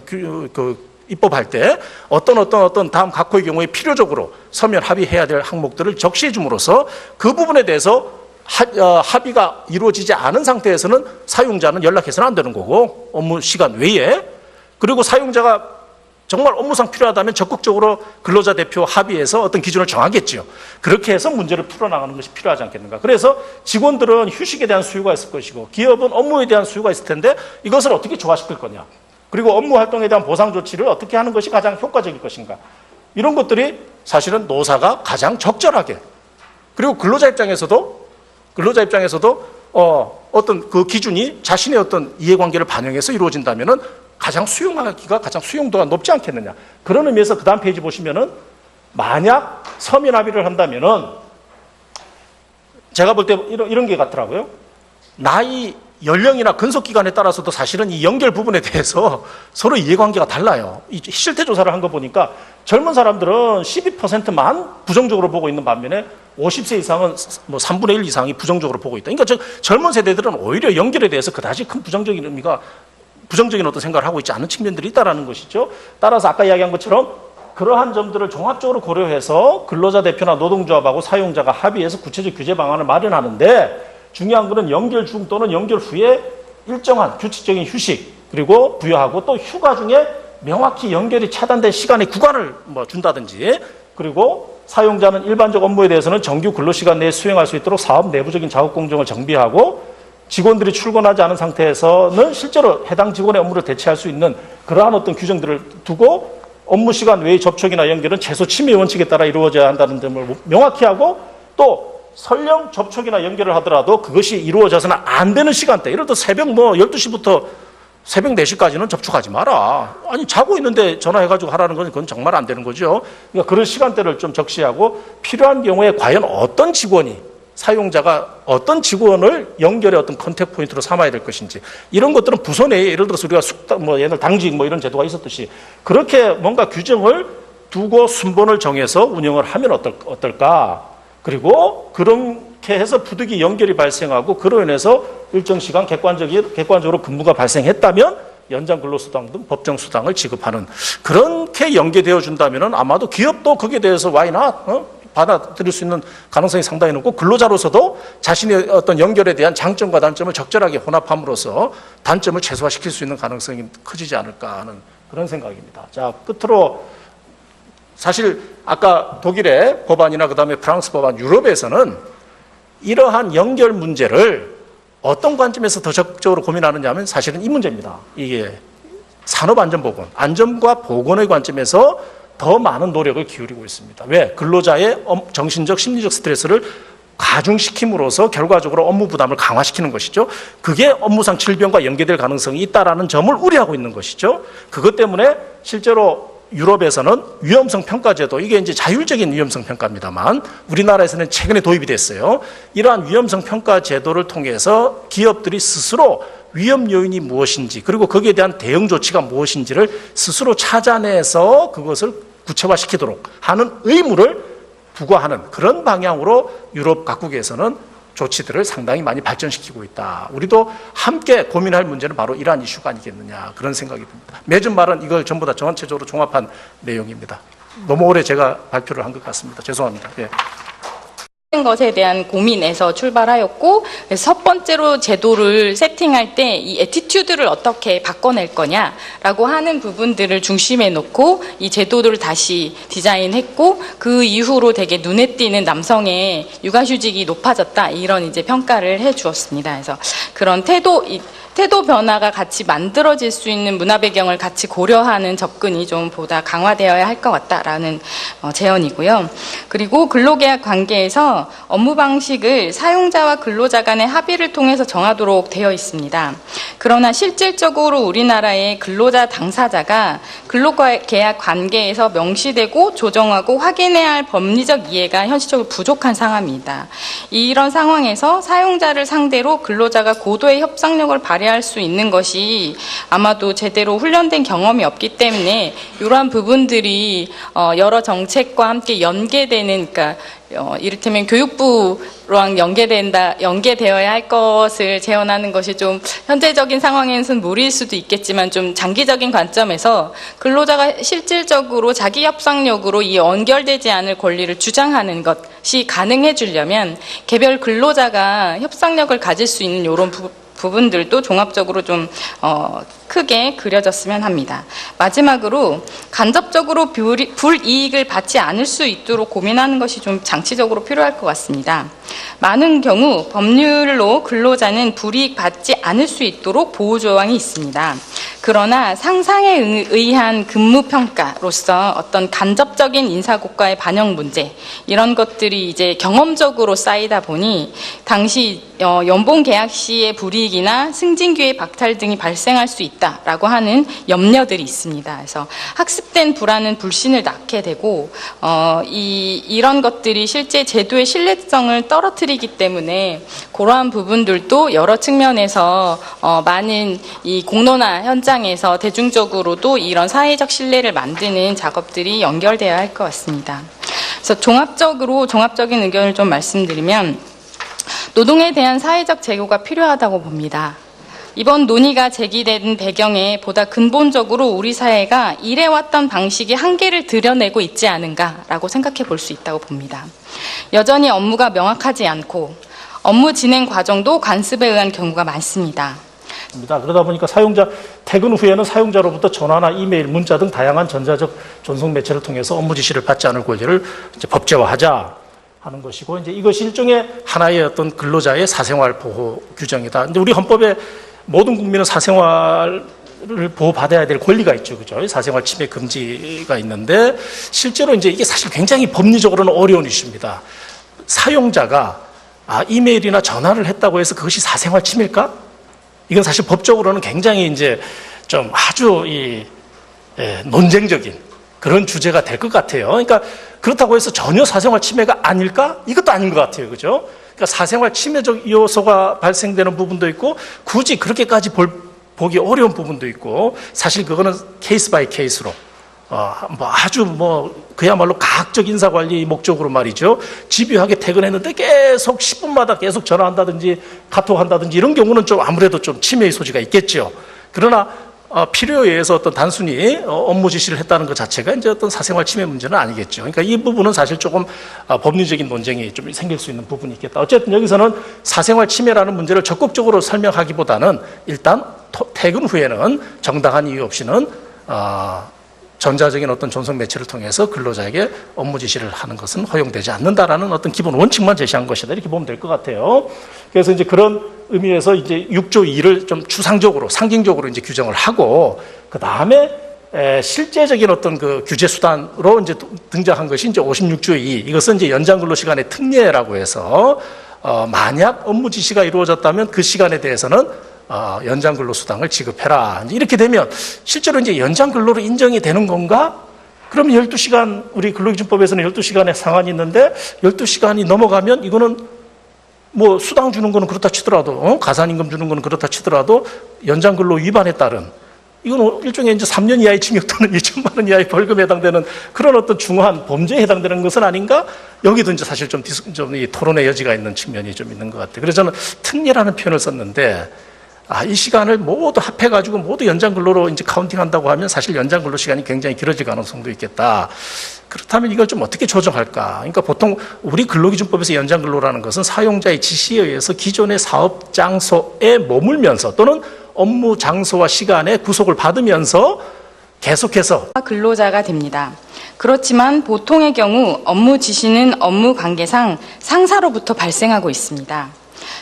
입법할 때 어떤 다음 각호의 경우에 필요적으로 서면 합의해야 될 항목들을 적시해 줌으로써 그 부분에 대해서 합의가 이루어지지 않은 상태에서는 사용자는 연락해서는 안 되는 거고, 업무 시간 외에. 그리고 사용자가 정말 업무상 필요하다면 적극적으로 근로자 대표 합의해서 어떤 기준을 정하겠죠. 그렇게 해서 문제를 풀어나가는 것이 필요하지 않겠는가. 그래서 직원들은 휴식에 대한 수요가 있을 것이고 기업은 업무에 대한 수요가 있을 텐데 이것을 어떻게 조화시킬 거냐, 그리고 업무 활동에 대한 보상 조치를 어떻게 하는 것이 가장 효과적일 것인가, 이런 것들이 사실은 노사가 가장 적절하게, 그리고 근로자 입장에서도 어떤 그 기준이 자신의 어떤 이해관계를 반영해서 이루어진다면은 가장 수용도가 높지 않겠느냐. 그런 의미에서 그 다음 페이지 보시면은 만약 서면 합의를 한다면은 제가 볼 때 이런 게 같더라고요. 나이, 연령이나 근속기간에 따라서도 사실은 이 연결 부분에 대해서 서로 이해관계가 달라요. 이 실태 조사를 한 거 보니까 젊은 사람들은 12%만 부정적으로 보고 있는 반면에 50세 이상은 뭐 3분의 1 이상이 부정적으로 보고 있다. 그러니까 젊은 세대들은 오히려 연결에 대해서 그다지 큰 부정적인 어떤 생각을 하고 있지 않은 측면들이 있다는 것이죠. 따라서 아까 이야기한 것처럼 그러한 점들을 종합적으로 고려해서 근로자 대표나 노동조합하고 사용자가 합의해서 구체적 규제 방안을 마련하는데, 중요한 것은 연결 중 또는 연결 후에 일정한 규칙적인 휴식, 그리고 부여하고 또 휴가 중에 명확히 연결이 차단된 시간의 구간을 준다든지, 그리고 사용자는 일반적 업무에 대해서는 정규 근로시간 내에 수행할 수 있도록 사업 내부적인 작업 공정을 정비하고, 직원들이 출근하지 않은 상태에서는 실제로 해당 직원의 업무를 대체할 수 있는 그러한 어떤 규정들을 두고, 업무 시간 외의 접촉이나 연결은 최소 침해 원칙에 따라 이루어져야 한다는 점을 명확히 하고, 또 설령 접촉이나 연결을 하더라도 그것이 이루어져서는 안 되는 시간대, 예를 들어 새벽 12시부터 새벽 4시까지는 접촉하지 마라. 아니, 자고 있는데 전화해가지고 하라는 건 그건 정말 안 되는 거죠. 그러니까 그런 시간대를 좀 적시하고, 필요한 경우에 과연 어떤 직원이, 사용자가 어떤 직원을 연결의 어떤 컨택 포인트로 삼아야 될 것인지, 이런 것들은 부서 내에 예를 들어서 우리가 옛날 당직 이런 제도가 있었듯이 그렇게 뭔가 규정을 두고 순번을 정해서 운영을 하면 어떨까. 그리고 그렇게 해서 부득이 연결이 발생하고 그로 인해서 일정 시간 객관적으로 근무가 발생했다면 연장 근로수당 등 법정 수당을 지급하는, 그렇게 연계되어 준다면 아마도 기업도 거기에 대해서 why not? 받아들일 수 있는 가능성이 상당히 높고, 근로자로서도 자신의 어떤 연결에 대한 장점과 단점을 적절하게 혼합함으로써 단점을 최소화시킬 수 있는 가능성이 커지지 않을까 하는 그런 생각입니다. 자, 끝으로 사실 아까 독일의 법안이나 그다음에 프랑스 법안, 유럽에서는 이러한 연결 문제를 어떤 관점에서 더 적극적으로 고민하느냐 하면 사실은 이 문제입니다. 이게 산업안전보건, 안전과 보건의 관점에서 더 많은 노력을 기울이고 있습니다. 왜? 근로자의 정신적, 심리적 스트레스를 가중시킴으로써 결과적으로 업무 부담을 강화시키는 것이죠. 그게 업무상 질병과 연계될 가능성이 있다는 점을 우려하고 있는 것이죠. 그것 때문에 실제로 유럽에서는 위험성 평가 제도, 이게 이제 자율적인 위험성 평가입니다만 우리나라에서는 최근에 도입이 됐어요. 이러한 위험성 평가 제도를 통해서 기업들이 스스로 위험 요인이 무엇인지, 그리고 거기에 대한 대응 조치가 무엇인지를 스스로 찾아내서 그것을 구체화시키도록 하는 의무를 부과하는 그런 방향으로 유럽 각국에서는 조치들을 상당히 많이 발전시키고 있다. 우리도 함께 고민할 문제는 바로 이러한 이슈가 아니겠느냐, 그런 생각이 듭니다. 맺은 말은 이걸 전부 다 전체적으로 종합한 내용입니다. 너무 오래 제가 발표를 한 것 같습니다. 죄송합니다. 예. 것에 대한 고민에서 출발하였고, 그래서 첫 번째로 제도를 세팅할 때 이 애티튜드를 어떻게 바꿔낼 거냐라고 하는 부분들을 중심에 놓고 이 제도를 다시 디자인했고, 그 이후로 되게 눈에 띄는 남성의 육아휴직이 높아졌다, 이런 이제 평가를 해 주었습니다. 그래서 그런 태도 변화가 같이 만들어질 수 있는 문화 배경을 같이 고려하는 접근이 좀 보다 강화되어야 할 것 같다라는 제언이고요. 그리고 근로계약 관계에서 업무 방식을 사용자와 근로자 간의 합의를 통해서 정하도록 되어 있습니다. 그러나 실질적으로 우리나라의 근로자 당사자가 근로계약 관계에서 명시되고 조정하고 확인해야 할 법리적 이해가 현실적으로 부족한 상황입니다. 이런 상황에서 사용자를 상대로 근로자가 고도의 협상력을 발휘할 수 있는 것이 아마도 제대로 훈련된 경험이 없기 때문에 이러한 부분들이 여러 정책과 함께 연계되는, 그러니까 이를테면 교육부랑 연계되어야 할 것을 제언하는 것이 좀 현재적인 상황에서는 무리일 수도 있겠지만, 좀 장기적인 관점에서 근로자가 실질적으로 자기 협상력으로 이 연결되지 않을 권리를 주장하는 것이 가능해 주려면 개별 근로자가 협상력을 가질 수 있는 이런 부분들도 종합적으로 좀 크게 그려졌으면 합니다. 마지막으로 간접적으로 불이익을 받지 않을 수 있도록 고민하는 것이 좀 장치적으로 필요할 것 같습니다. 많은 경우 법률로 근로자는 불이익 받지 않을 수 있도록 보호 조항이 있습니다. 그러나 상상에 의한 근무 평가로서 어떤 간접적인 인사고과의 반영 문제, 이런 것들이 이제 경험적으로 쌓이다 보니 당시 연봉 계약 시의 불이익이나 승진 기회 박탈 등이 발생할 수 있다라고 하는 염려들이 있습니다. 그래서 학습된 불안은 불신을 낳게 되고 이런 것들이 실제 제도의 신뢰성을 떨어뜨리기 때문에 그러한 부분들도 여러 측면에서 많은 이 공론화 현장에서 대중적으로도 이런 사회적 신뢰를 만드는 작업들이 연결되어야 할 것 같습니다. 그래서 종합적인 의견을 좀 말씀드리면, 노동에 대한 사회적 제고가 필요하다고 봅니다. 이번 논의가 제기된 배경에 보다 근본적으로 우리 사회가 일해왔던 방식이 한계를 드러내고 있지 않은가라고 생각해 볼 수 있다고 봅니다. 여전히 업무가 명확하지 않고 업무 진행 과정도 관습에 의한 경우가 많습니다. 그러다 보니까 퇴근 후에는 사용자로부터 전화나 이메일, 문자 등 다양한 전자적 전송 매체를 통해서 업무 지시를 받지 않을 권리를 이제 법제화하자 하는 것이고, 이제 이것이 일종의 하나의 어떤 근로자의 사생활 보호 규정이다. 근데 우리 헌법에 모든 국민은 사생활을 보호받아야 될 권리가 있죠, 그죠? 사생활 침해 금지가 있는데, 실제로 이제 이게 사실 굉장히 법리적으로는 어려운 이슈입니다. 사용자가 이메일이나 전화를 했다고 해서 그것이 사생활 침해일까? 이건 사실 법적으로는 굉장히 이제 좀 아주 논쟁적인 그런 주제가 될 것 같아요. 그러니까 그렇다고 해서 전혀 사생활 침해가 아닐까? 이것도 아닌 것 같아요, 그죠? 그러니까 사생활 침해적 요소가 발생되는 부분도 있고, 굳이 그렇게까지 보기 어려운 부분도 있고, 사실 그거는 케이스 바이 케이스로 그야말로 과학적 인사관리 목적으로 말이죠, 집요하게 퇴근했는데 계속 10분마다 계속 전화한다든지 카톡한다든지 이런 경우는 좀 아무래도 좀 침해의 소지가 있겠죠. 그러나 필요에 의해서 어떤 단순히 업무 지시를 했다는 것 자체가 이제 어떤 사생활 침해 문제는 아니겠죠. 그러니까 이 부분은 사실 조금 법리적인 논쟁이 좀 생길 수 있는 부분이 있겠다. 어쨌든 여기서는 사생활 침해라는 문제를 적극적으로 설명하기보다는 일단 퇴근 후에는 정당한 이유 없이는 전자적인 어떤 전송 매체를 통해서 근로자에게 업무 지시를 하는 것은 허용되지 않는다라는 어떤 기본 원칙만 제시한 것이다, 이렇게 보면 될 것 같아요. 그래서 이제 그런 의미에서 이제 6조 2를 좀 추상적으로, 상징적으로 이제 규정을 하고, 그 다음에 실제적인 어떤 그 규제 수단으로 이제 등장한 것이 이제 56조 2. 이것은 이제 연장 근로 시간의 특례라고 해서 만약 업무 지시가 이루어졌다면 그 시간에 대해서는 연장 근로 수당을 지급해라. 이렇게 되면 실제로 이제 연장 근로로 인정이 되는 건가? 그러면 12시간, 우리 근로기준법에서는 12시간의 상한이 있는데 12시간이 넘어가면 이거는 뭐 수당 주는 거는 그렇다 치더라도, 가산임금 주는 거는 그렇다 치더라도 연장근로 위반에 따른, 이건 일종의 이제 3년 이하의 징역 또는 2천만 원 이하의 벌금에 해당되는 그런 어떤 중한 범죄에 해당되는 것은 아닌가? 여기도 이제 사실 좀 이 토론의 여지가 있는 측면이 좀 있는 것 같아요. 그래서 저는 특례라는 표현을 썼는데, 이 시간을 모두 합해가지고 모두 연장근로로 이제 카운팅한다고 하면 사실 연장근로 시간이 굉장히 길어질 가능성도 있겠다. 그렇다면 이걸 좀 어떻게 조정할까? 그러니까 보통 우리 근로기준법에서 연장근로라는 것은 사용자의 지시에 의해서 기존의 사업 장소에 머물면서 또는 업무 장소와 시간에 구속을 받으면서 계속해서 근로자가 됩니다. 그렇지만 보통의 경우 업무 지시는 업무 관계상 상사로부터 발생하고 있습니다.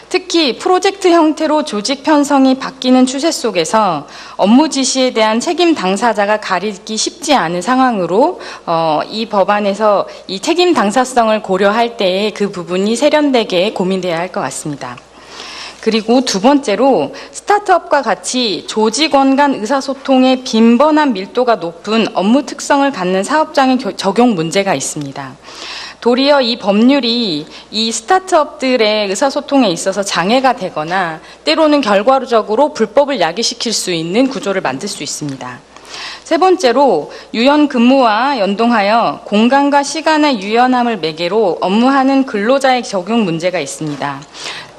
특히 프로젝트 형태로 조직 편성이 바뀌는 추세 속에서 업무 지시에 대한 책임 당사자가 가리기 쉽지 않은 상황으로 이 법안에서 이 책임 당사성을 고려할 때에 그 부분이 세련되게 고민돼야 할 것 같습니다. 그리고 두 번째로 스타트업과 같이 조직원 간 의사소통의 빈번한 밀도가 높은 업무 특성을 갖는 사업장의 적용 문제가 있습니다. 도리어 이 법률이 이 스타트업들의 의사소통에 있어서 장애가 되거나 때로는 결과적으로 불법을 야기시킬 수 있는 구조를 만들 수 있습니다. 세 번째로 유연 근무와 연동하여 공간과 시간의 유연함을 매개로 업무하는 근로자의 적용 문제가 있습니다.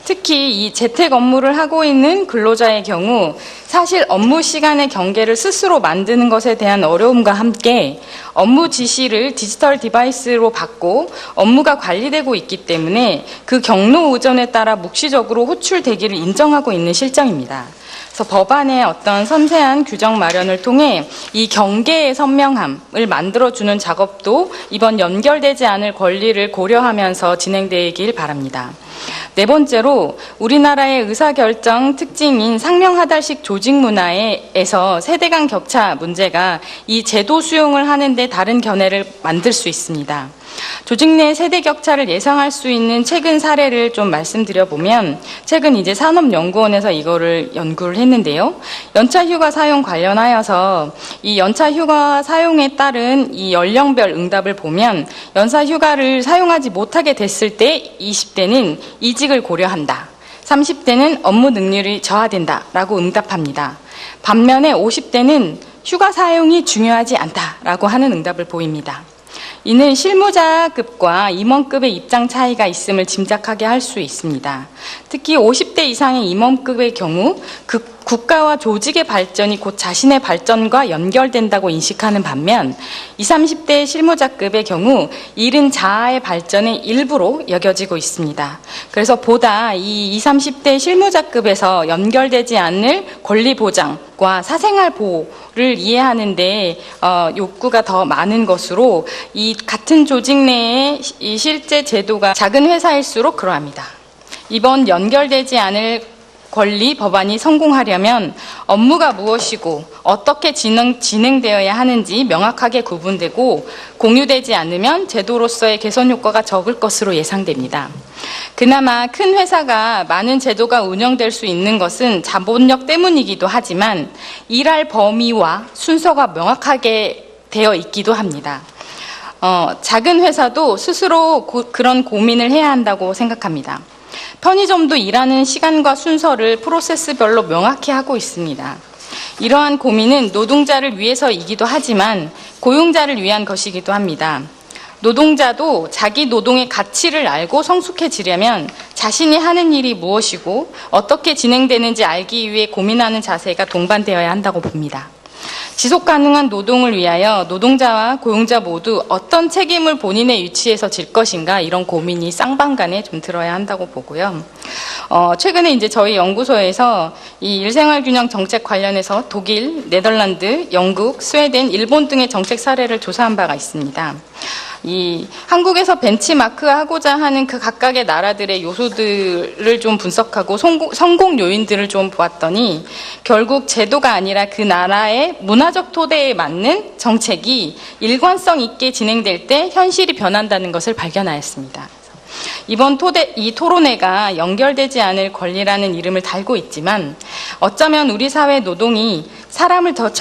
특히 이 재택 업무를 하고 있는 근로자의 경우 사실 업무 시간의 경계를 스스로 만드는 것에 대한 어려움과 함께 업무 지시를 디지털 디바이스로 받고 업무가 관리되고 있기 때문에 그 경로 의존에 따라 묵시적으로 호출되기를 인정하고 있는 실정입니다. 그래서 법안의 어떤 섬세한 규정 마련을 통해 이 경계의 선명함을 만들어주는 작업도 이번 연결되지 않을 권리를 고려하면서 진행되길 바랍니다. 네 번째로 우리나라의 의사결정 특징인 상명하달식 조직 문화에서 세대 간 격차 문제가 이 제도 수용을 하는데 다른 견해를 만들 수 있습니다. 조직 내 세대 격차를 예상할 수 있는 최근 사례를 좀 말씀드려보면 최근 이제 산업연구원에서 이거를 연구를 했는데요. 연차휴가 사용 관련하여서 이 연차휴가 사용에 따른 이 연령별 응답을 보면 연차휴가를 사용하지 못하게 됐을 때 20대는 이직을 고려한다. 30대는 업무 능률이 저하된다 라고 응답합니다. 반면에 50대는 휴가 사용이 중요하지 않다라고 하는 응답을 보입니다. 이는 실무자급과 임원급의 입장 차이가 있음을 짐작하게 할 수 있습니다. 특히 50대 이상의 임원급의 경우 국가와 조직의 발전이 곧 자신의 발전과 연결된다고 인식하는 반면 20, 30대 실무자급의 경우 일은 자아의 발전의 일부로 여겨지고 있습니다. 그래서 보다 이 20, 30대 실무자급에서 연결되지 않을 권리 보장과 사생활 보호를 이해하는데 욕구가 더 많은 것으로 이 같은 조직 내의 이 실제 제도가 작은 회사일수록 그러합니다. 이번 연결되지 않을 권리 법안이 성공하려면 업무가 무엇이고 어떻게 진행되어야 하는지 명확하게 구분되고 공유되지 않으면 제도로서의 개선 효과가 적을 것으로 예상됩니다. 그나마 큰 회사가 많은 제도가 운영될 수 있는 것은 자본력 때문이기도 하지만 일할 범위와 순서가 명확하게 되어 있기도 합니다. 작은 회사도 스스로 그런 고민을 해야 한다고 생각합니다. 편의점도 일하는 시간과 순서를 프로세스별로 명확히 하고 있습니다. 이러한 고민은 노동자를 위해서이기도 하지만 고용자를 위한 것이기도 합니다. 노동자도 자기 노동의 가치를 알고 성숙해지려면 자신이 하는 일이 무엇이고 어떻게 진행되는지 알기 위해 고민하는 자세가 동반되어야 한다고 봅니다. 지속 가능한 노동을 위하여 노동자와 고용자 모두 어떤 책임을 본인의 위치에서 질 것인가 이런 고민이 쌍방간에 좀 들어야 한다고 보고요. 최근에 이제 저희 연구소에서 이 일생활균형 정책 관련해서 독일, 네덜란드, 영국, 스웨덴, 일본 등의 정책 사례를 조사한 바가 있습니다. 이 한국에서 벤치마크하고자 하는 그 각각의 나라들의 요소들을 좀 분석하고 성공 요인들을 좀 보았더니 결국 제도가 아니라 그 나라의 문화적 토대에 맞는 정책이 일관성 있게 진행될 때 현실이 변한다는 것을 발견하였습니다. 이번 이 토론회가 연결되지 않을 권리라는 이름을 달고 있지만 어쩌면 우리 사회 노동이 사람을 더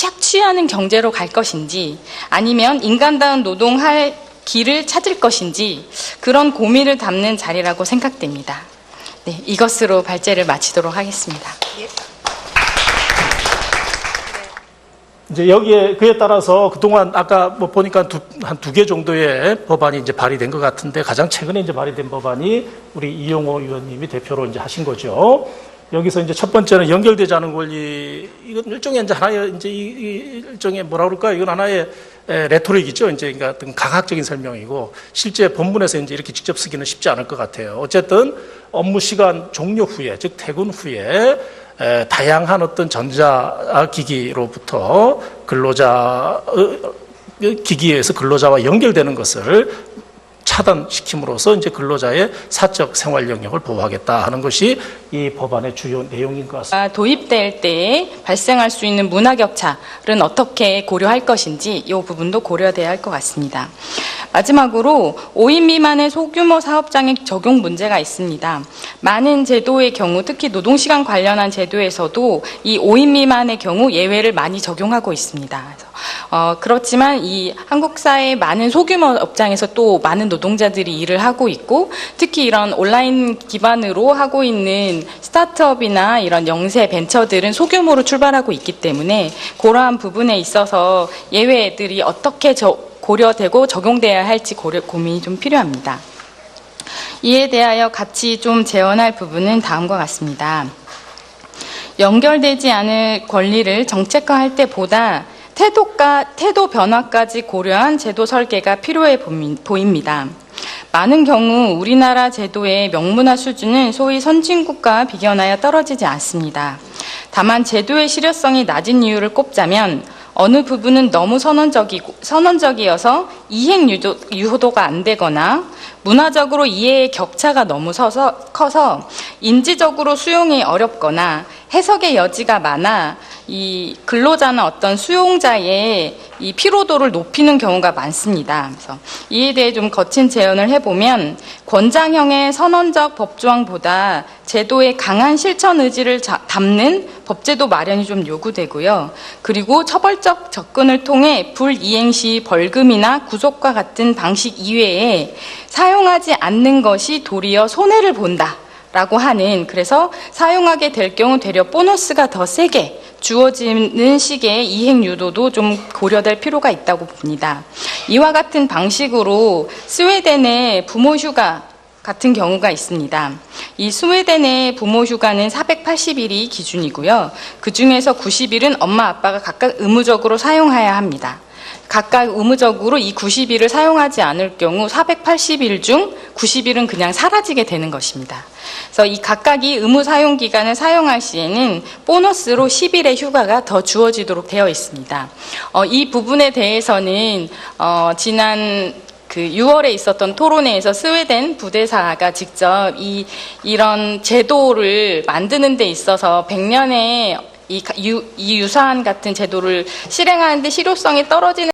착취하는 경제로 갈 것인지 아니면 인간다운 노동할 길을 찾을 것인지 그런 고민을 담는 자리라고 생각됩니다. 네, 이것으로 발제를 마치도록 하겠습니다. 이제 여기에 그에 따라서 그동안 아까 뭐 보니까 한 두 개 정도의 법안이 이제 발의된 것 같은데 가장 최근에 이제 발의된 법안이 우리 이용호 의원님이 대표로 이제 하신 거죠. 여기서 이제 첫 번째는 연결되지 않은 권리, 이건 일종의 이제 하나의 이제 이 일종의 뭐라 그럴까요? 이건 하나의 레토릭이죠. 이제 그러니까 어떤 강학적인 설명이고 실제 본문에서 이제 이렇게 직접 쓰기는 쉽지 않을 것 같아요. 어쨌든 업무 시간 종료 후에, 즉 퇴근 후에 다양한 어떤 전자기기로부터 근로자 기기에서 근로자와 연결되는 것을 차단시킴으로써 이제 근로자의 사적 생활 영역을 보호하겠다 하는 것이 이 법안의 주요 내용인 것 같습니다. 도입될 때 발생할 수 있는 문화격차는 어떻게 고려할 것인지 이 부분도 고려돼야 할 것 같습니다. 마지막으로 5인 미만의 소규모 사업장의 적용 문제가 있습니다. 많은 제도의 경우 특히 노동시간 관련한 제도에서도 이 5인 미만의 경우 예외를 많이 적용하고 있습니다. 그렇지만 이 한국 사회의 많은 소규모 업장에서 또 많은 노동자들이 일을 하고 있고 특히 이런 온라인 기반으로 하고 있는 스타트업이나 이런 영세 벤처들은 소규모로 출발하고 있기 때문에 그러한 부분에 있어서 예외들이 어떻게 고려되고 적용돼야 할지 고민이 좀 필요합니다. 이에 대하여 같이 좀 재원할 부분은 다음과 같습니다. 연결되지 않을 권리를 정책화할 때보다 태도 변화까지 고려한 제도 설계가 필요해 보입니다. 많은 경우 우리나라 제도의 명문화 수준은 소위 선진국과와 비견하여 떨어지지 않습니다. 다만 제도의 실효성이 낮은 이유를 꼽자면 어느 부분은 너무 선언적이어서 이행 유도가 안 되거나 문화적으로 이해의 격차가 너무 커서 인지적으로 수용이 어렵거나 해석의 여지가 많아 이 근로자나 어떤 수용자의 이 피로도를 높이는 경우가 많습니다. 그래서 이에 대해 좀 거친 제언을 해보면 권장형의 선언적 법조항보다 제도의 강한 실천 의지를 담는 법제도 마련이 좀 요구되고요. 그리고 처벌적 접근을 통해 불이행 시 벌금이나 구속과 같은 방식 이외에 사용하지 않는 것이 도리어 손해를 본다라고 하는, 그래서 사용하게 될 경우 되려 보너스가 더 세게 주어지는 식의 이행 유도도 좀 고려될 필요가 있다고 봅니다. 이와 같은 방식으로 스웨덴의 부모 휴가 같은 경우가 있습니다. 이 스웨덴의 부모 휴가는 480일이 기준이고요. 그 중에서 90일은 엄마 아빠가 각각 의무적으로 사용해야 합니다. 각각 의무적으로 이 90일을 사용하지 않을 경우 480일 중 90일은 그냥 사라지게 되는 것입니다. 그래서 이 각각이 의무 사용 기간을 사용할 시에는 보너스로 10일의 휴가가 더 주어지도록 되어 있습니다. 이 부분에 대해서는 지난 6월에 있었던 토론회에서 스웨덴 부대사가 직접 이런 제도를 만드는 데 있어서 100년의 이 유사한 같은 제도를 실행하는데 실효성이 떨어지는